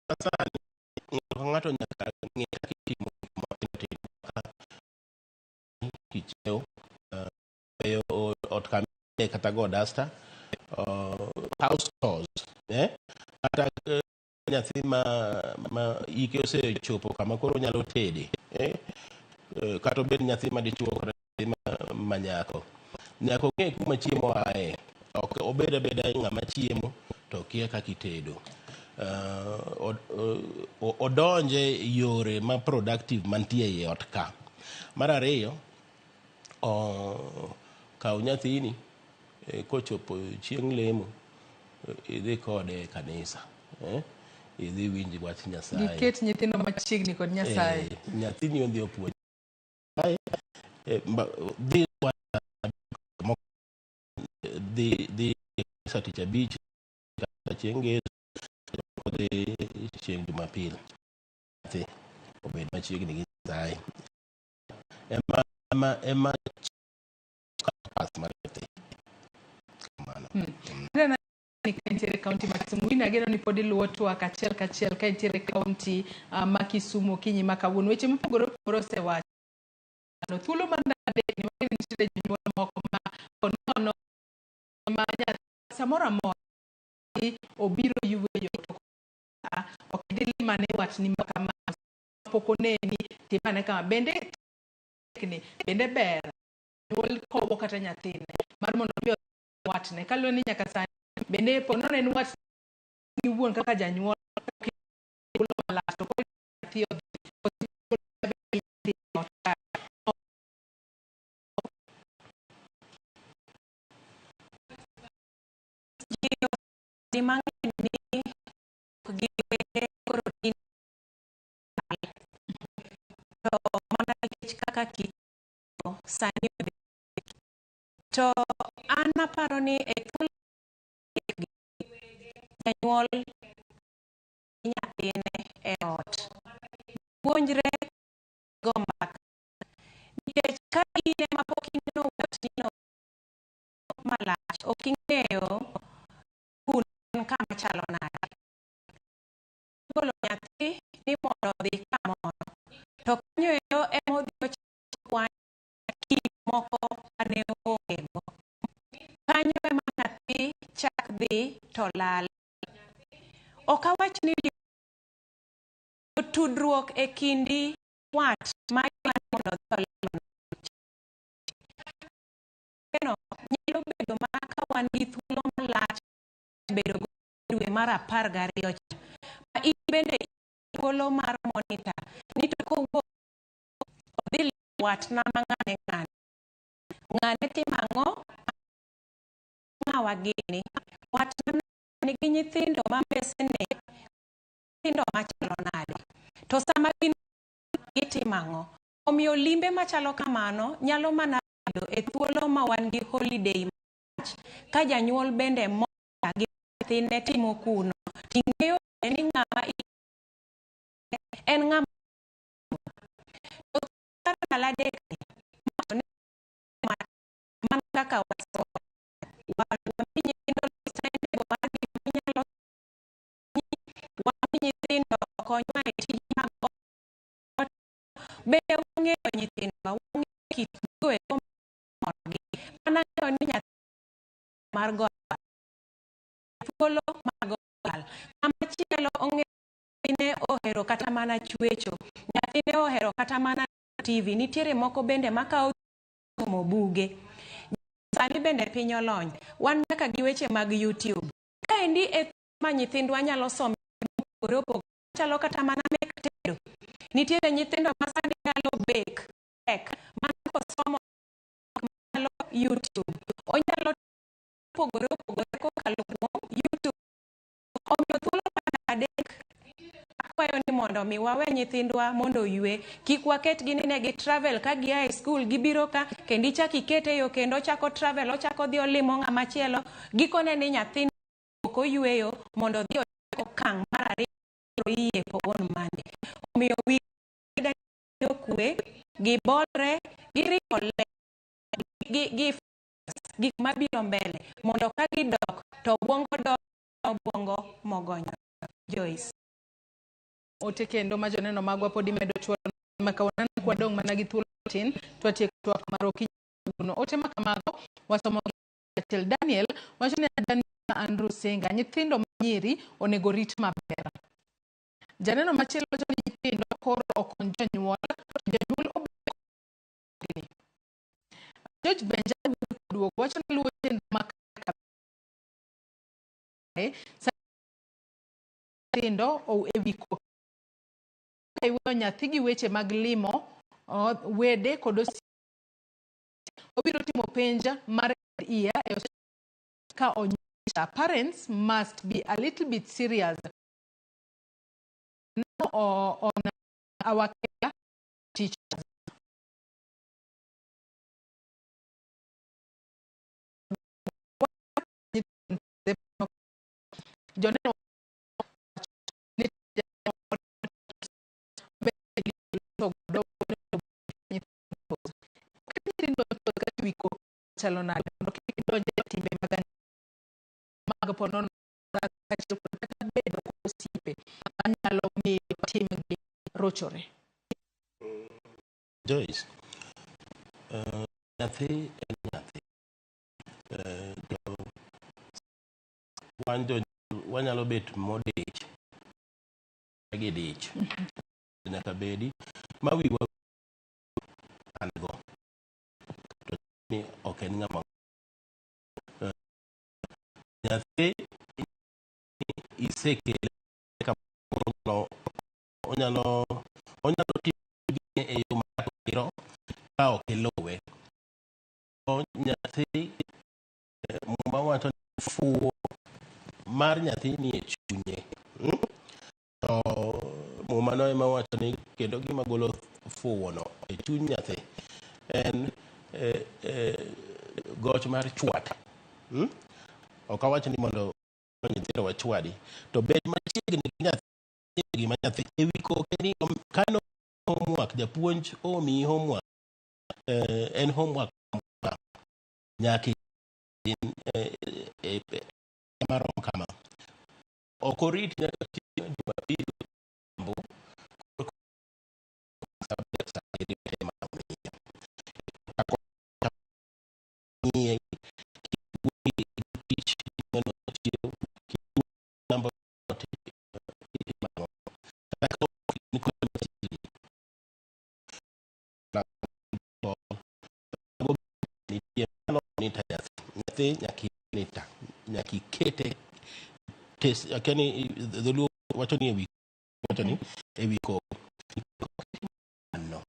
sasa ng'ato nyaka ng'e kaka itimo gik moko kicheo peyo ot kame kata go dasta house chores kata nyathi ma ike osechopo kama koro nyalo tede kata obed nyathi madichuo kata nyathi manyako nyaka ong'e kuma chiemo ae ok obed abeda ng'ama chiemo to kia kaka itedo odonje yore ma productive mantie e ot ka. Mar ariyo kaw nyathini kochopo chieng' lemo idhi kode kanisa idhi winji wach Nyasaye giket nyithindo machiegni kod Nyasaye nyathini odhi opuonj dhi Tich Abich kata chieng' Ngeso dhi chieng' Jumapil obed machiegni gi Nyasaye ema pas mar nyathi kamano. Kaintiere kaunti ma Kisumu inageno ni pod iluwo twak achiel kachiel ka intiere kaunti ma Kisumu kinyi ma kawuono weche mopogore opogore osewacho thuolo mar adek ni nitie jonyuol moko ma konono ma samoro amora obiro yueyo to ok idhi mane watni ma kama pok oneni timane kama bende ber nyuol kowo kata nyathine mar mondo watne kaloni ni nyaka sani bende po non en wat ni wuon kaka janyuol kulo malato ko tiyo di mang'eny ni giwete korotin to mana nikech kaka kito sani to an aparo ni e thuolo janyuol nyathine e ot puonjre go mbaka nikech ka in ema pok ineno watino malach ok ing'eyo kun kama chalo nade golo nyathi ni mondo odhi kamoro to kanyo ero ema odhi kwan gik moko mane ongego kanyo ema nyathi chak dhi to lal. Ok awach ni tudruok e kindi wat ma mondo nyalo bedo ma ka wan gi thuolo malach bedo dwe mar 12 ma ibende thuolo mar monitor ni to kowuok odhi wat na ng'ane timango ng'awa gini wat na gi nyithindo ma pesene nyithindo machalo nade to sama gitimango omiyo limbe machalo kamano nyalo mana bedo e thuolo ma wan gi holiday ka janyuol bende moya gi nyithinde timo kuno ting'eyo ni ng'ama en ng'ama alade man kaka waso nyithindo konyo e tij mag ot bende ong'eyo nyithindo ong'eyo kit goeko morgi mana ng'eyo ni nyathi mar goal thuolo mar goal kamachielo ong'eyo nyathine ohero kata mana chwecho nyathine ohero kata mana TV nitiere moko bende makawo somo buge sani bende piny olony wan nyaka gi weche mag YouTube kaendi e ma nyithindwa nyalo somo chalo kata mana mek tedo nitiere nyithindo ma sani nyalo bake man kosomo nyalo YouTube onyalo pogore kokalo kuom YouTube omiyo thuolo mar adek akwayo ni mondo mi wawe nyithindwa mondo yue kik waket gini ne gi travel ka gia e school gibiro ka kendo ichak ikete yo kendo chako travel ochako dhi olimo ng'ama chielo gikone ni nyathindo ok oyueyo mondo dhi okang' mar ariyo iye powon mande omiyo wi kwe gibolre giriwo le gik mabiro mbele mondo ka gidok to obwongo mogonyo. Joyce ote kendo ma joneno magwa podi medo chuolo makawana kwa dong mana gi thuolo tin twatieko twak maro kinyuno ote makamago wasomo Tel Daniel wachone Daniel Andrew Senga nyithindo manyiri onego rit maber. Janeno machielo wacho ni nyithindo koro okon jonyuol obeni. George Benjamin duogo wacho ni luwo chenro makaka nyithindo ewiko iwo nyathi gi weche mag limo wede kod obiro timo penja mar year ka onyisha parents must be a little bit serious on our teachers. Joneno chalo nade mondo kik donje timbe mag ponon bedo osiepe anyalo miyo timgi rochore. Joyce, nyathi en nyathi wanyalo bet modich gidich nyaka bedi ma wiwa ango to ni ok en ng'ama nyathi isekele kamano onyalo tiyo e yo makiro ka ok iluwe. Nyathi muma wacho ni fuwo mar nyathi ni e chunye. To mumano ema wacho ni kendo gima golo fuwono e chuny nyathi en goch mar chwat. Ok awacho ni mondo nyithindo wachwadi, to bed machiegni gi nyathi gima nyathi ewi koke ni kano homework japuonj omiyi homework, en homework nyaki marom kama ok orit nyaka chieng' Jumapil mbu subject nyaki kete tes akani dhulu wacho ni ewi ko no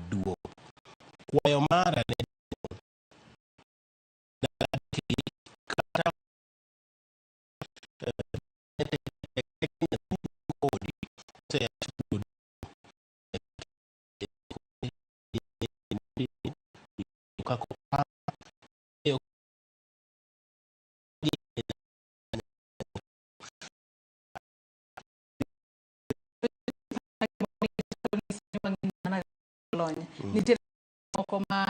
duo kwayo mara ne nitiere moko ma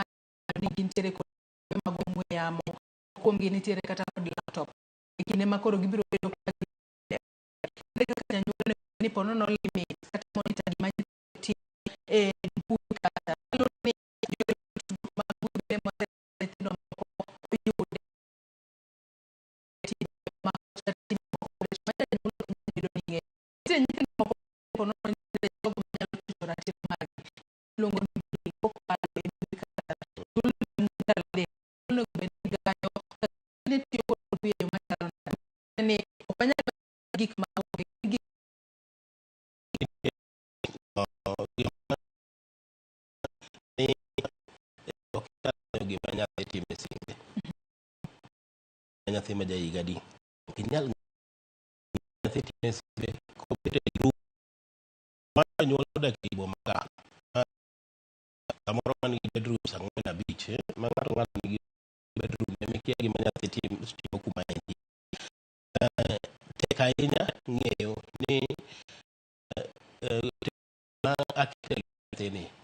gintiere kod mag ong'we yamo, kuom gi nitiere kata kod laptop e kinde ma koro gibiro bedo kaka janyuol ni po nono limit kata monitor gima nitie e mbui kata nyathi ma jahiga di ok inyal nyathi time simbe kopete group mar janyuol odak e boma ka samoro man gi bedrooms 4-5 ma ng'ato nigi bedroom ne mikia gima nyathi timo kuma entie. Tek ahinya ng'eyo ni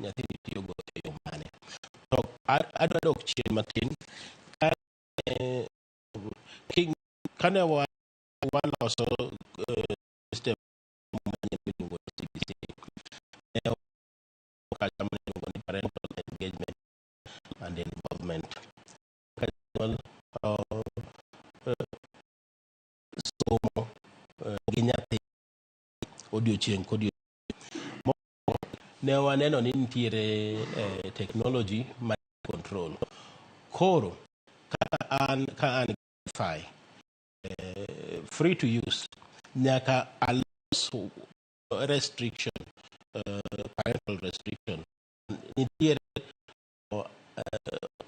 nyathi tiyo go e yo mane. To adwa dok chien matin kane waloso system miluongo ni CBC, ne okacha miluongo ni parental engagement and involvement. Somo gi nyathi odiochieng' kodiochieng'. Ne waneno ni nitiere technology ma control. Koro ka an Wi-Fi free to use, nyaka alos restriction, parental restriction. Nitiere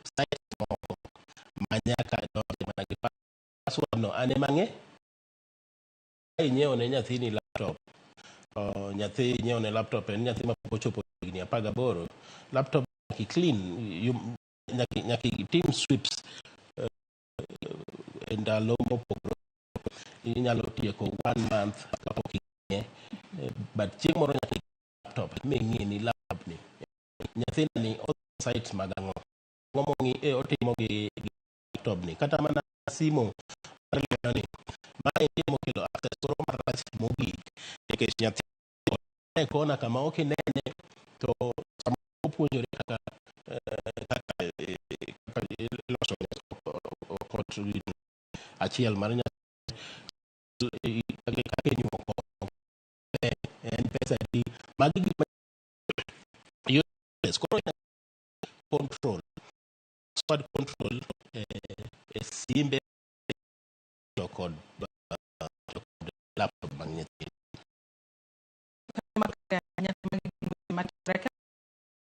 site moko ma nyaka donji mana gi password no ane mang'e. Inyiewo ne nyathini laptop, nyathi nyiewo ne laptop, en nyathi ma pok ochopo higni 18, laptop nyaki clean, nyaki tim sweeps e ndalo mopogore. Inyalo tieko 1 month kapok ing'e, but chieng' moro nyaka laptop ming'e ni laptop ni nyathini sites mag ang'o otimo gi laptop ni, kata mana simo mar lewani ma itimo kelo access koro marach mogik nikech nyathi e kona kama ok inene to sama opuonjore kaka iloso achiel mar nyathi en pesa di magi gik yes, control. Squad control simbe to kod laptop magnetic.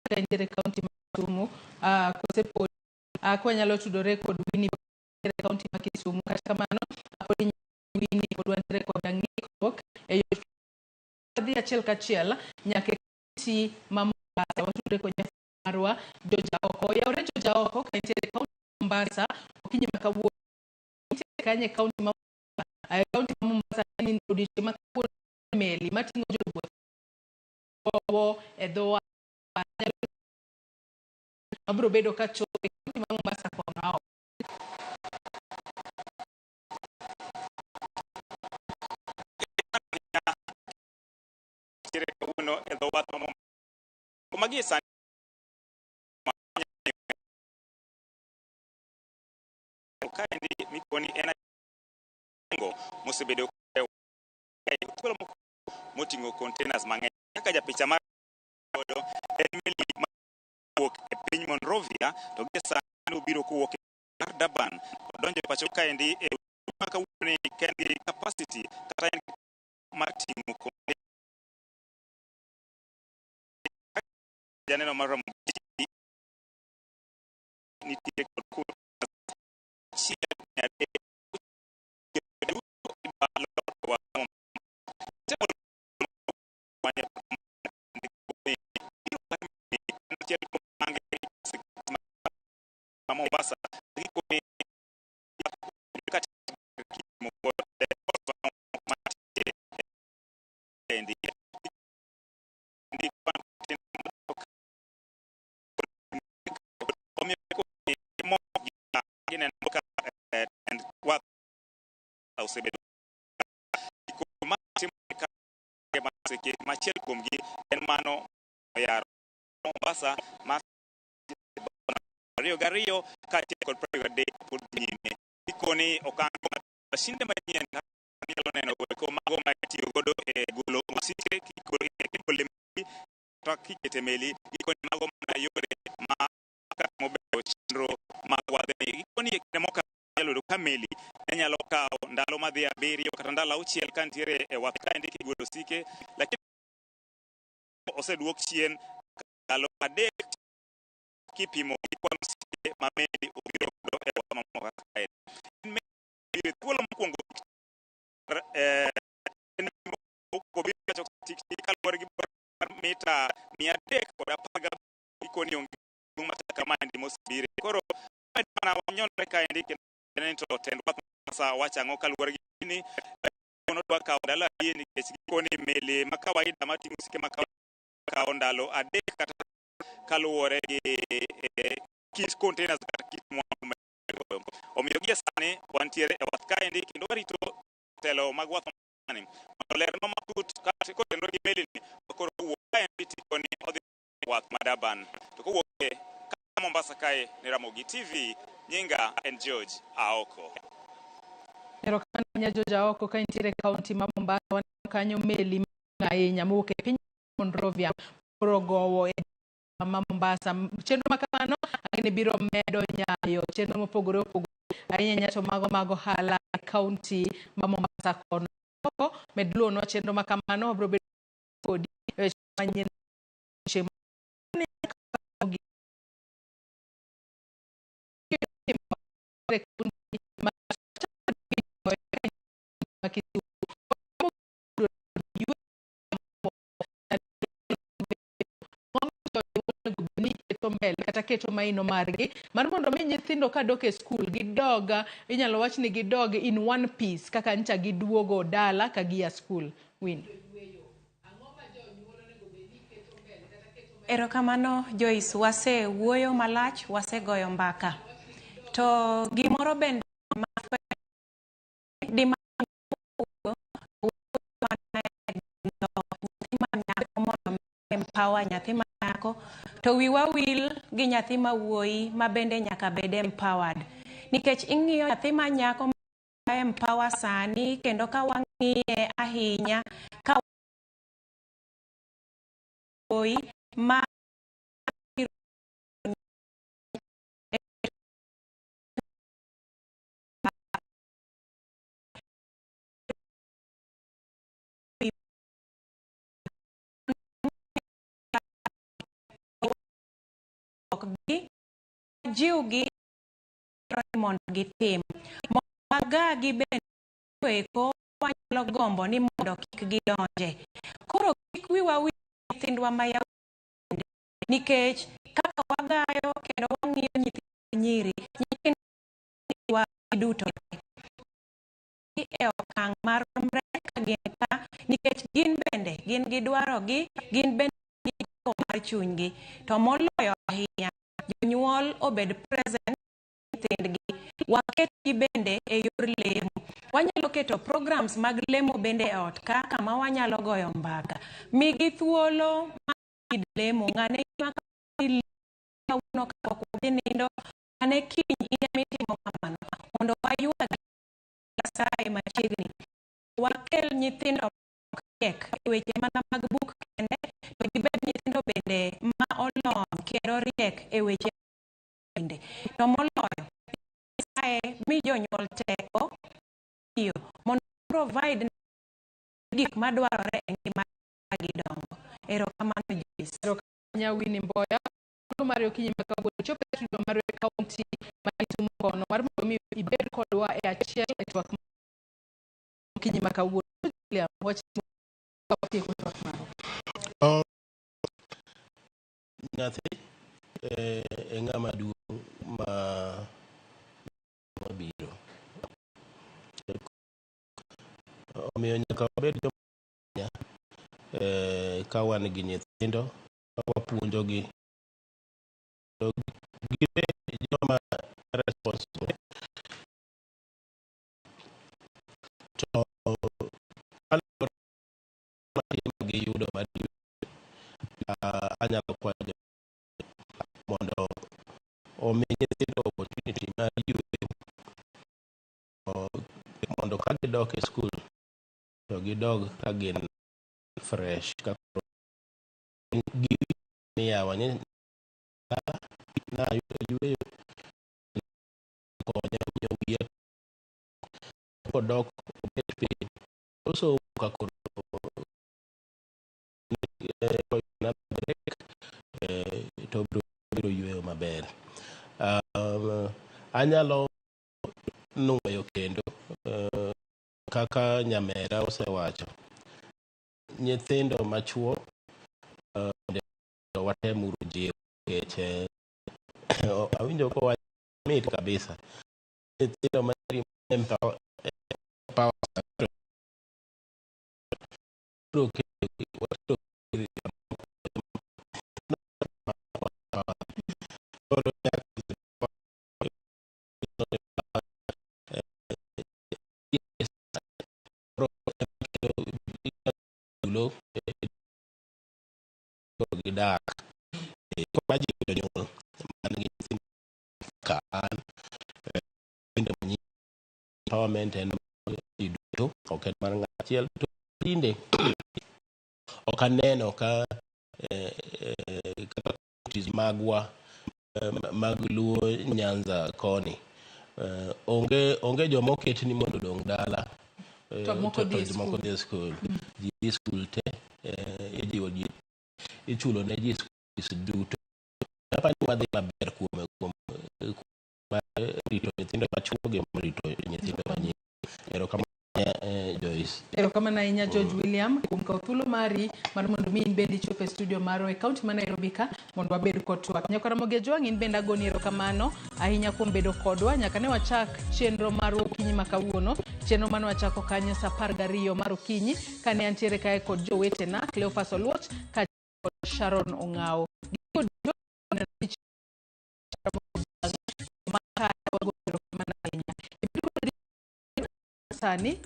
Kaintere county Kisumu kosepo kwanyalo tudore kod Winnie county ma Kisumu kata kamano apod Winnie kod wantere kod ng'ikruok e dhi achiel kachiel nyaka ti Mombasa watudore kod marwa Joja Oko yawre Joja Oko kaintere county Mombasa okinyi makawuono kanye county Mombasa ni odiochieng' makawuono meli mating'o jowuoth edho abro bedo ka chope ma Mombasa kwa tire uno edo wat mo kumagi san kaendi mikoni ena ngo mosebedo kolo moting'o containers mang'eny kaka japicha mar en meli wuok e piny Monrovia to gi sano biro kuwuok e Durban donjo e pacho kaendi e makawuono ken gi capacity kata en mar ting'o janeno mar nitie kod Mombasa machiel kuom gi en mano yaro Mombasa ma Rio Gario kaachiel kod Prague Day pod nyime ikoni okango mashinde manyien nyalo neno ko mago ma itiyo godo e golo osike kikole kikete meli ikoni mago ma yore ma ka mobedo chenro mag wadhe ikoni kinde moka nyalo do kameli nyalo kawo ndalo madhi 7 kata ndalo 6 kantiere e wath kaendi kigolo osike lakini oseduok chien ndalo 3 kipimo gi kwan osike ma meli obiro godo e wath Mombasa kaendi thuolo mokwongo kaluwore gi mita 310 ikoni onge machaka mandi mosebire koro mana wanyonre kaendi kendo to tend wath Mombasa wachang'o kaluwore gi ni ono dwa kawo ndalo 2 nikech gikoni meli ma kawaida mating'o osike ma kawo ndalo 3 kata kaluwore gi kit containers kata kit mwandu omiyo gie sani wantiere e wath kaendi kendo warito telo mag wath mani lerno matut kata kotenore gi meli ni koro wuok kaendi tikoni odhi wath ma Durban to kowuok e Mombasa kae ni Ramogi TV nyinga en George Aoko Erokamano Joja Oko kaintiere county ma Mombasa kanyo meli ahinya mowuok e piny Monrovia progowo e ma Mombasa chenro makamano ne biro medo nyayo chenro mopogore opogore ahinya to mago hala county ma Mombasa kono medlo no chenro makamano bro bedo kodi manyien kata keto maino margi mar mondo mi nyithindo ka dok e skul gidoga inyalo wach ni gidog in one piece kaka ncha giduogo dala ka gia skul win Erokamano Joyce wase wuoyo malach wase goyo mbaka to gimoro bende empower nyathi manyako to wiwa wil gi nyathi mawuoyi ma bende nyaka bed empowered nikech ing'iyo nyathi manyako empower sani kendo ka wang'iye ahinya ka wuoyi ma gi jiw gi mondo gitim maga gi bende ko wanyalo gombo ni mondo kik gidonje. Koro kik wiwa wi nyithindwa mayawuoyi nikech kaka wagayo kendo wang'iyo nyithindo nyiri nyithindwa duto e okang' maromre ka gin ka nikech gin bende gin gi dwarogi, gin bende giko mar chunygi, to moloyo ahinya jonyuol obed present nyithindgi, waketgi bende e yor lemo. Wanyalo keto programs mag lemo bende e ot ka kama wanyalo goyo mbaka, migi thuolo mag lemo, ng'ane kawuono kapok udhi nindo, ng'ane kiny in emitimo kamano, mondo wayuag Nyasaye machiegni. Wakel nyithindo mariek e weche mana mag buk kende, to gibed nyithindo bende ma olony kendo riek e weche bende. To moloyo, Nyasaye mi jonyuol teko mondo provide gik madwarore e ngima gidongo. Erokamano Joyce. Erokamano Winnie Mboya. Mario Kinyi makawuono chopo e studio mar kaunti ma Kisumu kono mar mondo mi ibed kodwa e achiel e twak Kinyi makawuono. Nyathi e ng'ama duong' mabiro. Omiyo nyaka wabed joma ka wan gi nyithindo ka wapuonjogi gibed joma responsible to giyudo anyalo kwayo mondo omi nyithindo opportunity mar yueyo mondo ka gidok e skul to gidog ka gin fresh ka giyawa ni na yudo yueyo konya nyongi kodok obet piny also kakoro to biro yueyo maber. Anyalo nuoyo kendo kaka nyamera osewacho, nyithindo machuo watemuru jiwo nikech awinjo kowacho mit kabisa nyithindo empower dak empowerment en duto ok en mar ng'achiel to tinde ok aneno ka kaka magwa mag Luo Nyanza koni onge joma oket ni mondo dong dala to moko dhi skul ji skul te ijiwo ji ichulo ne ji skul duto apani wadhi maber kuom rito nyithindo machuo gi rito nyithindo manyiri. Erokamano Joyce. Erokamano ahinya George William kuom kawo thuolo mari mar mondo mi in bende ichop e studio marwa e kaunti ma Nairobi ka mondo wabed kod twak. Nyakaramogi Ojwang' in bende agoni erokamano ahinya kuom bedo kodwa nyaka ne wachak chenro marwa okinyi ma kawuono, chenro mane wachako kanyo sa 12 mar okinyi kane antiere kae kod jowetena Cleophas Oluoch ka Sharon Ong'ao. Sani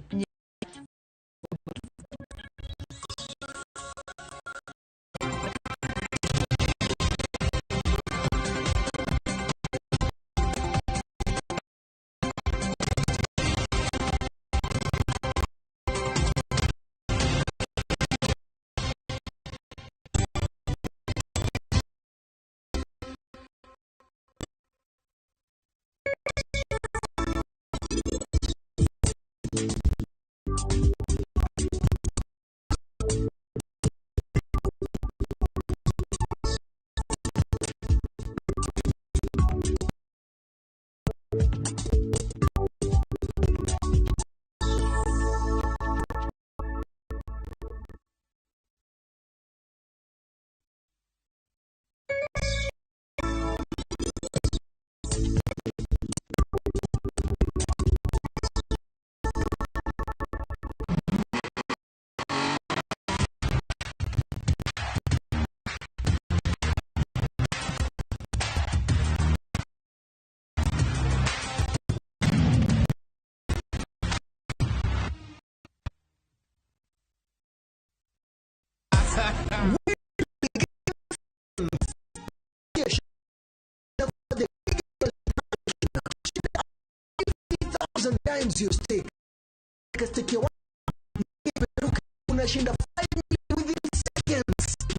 times your stake. Stake ya unashinda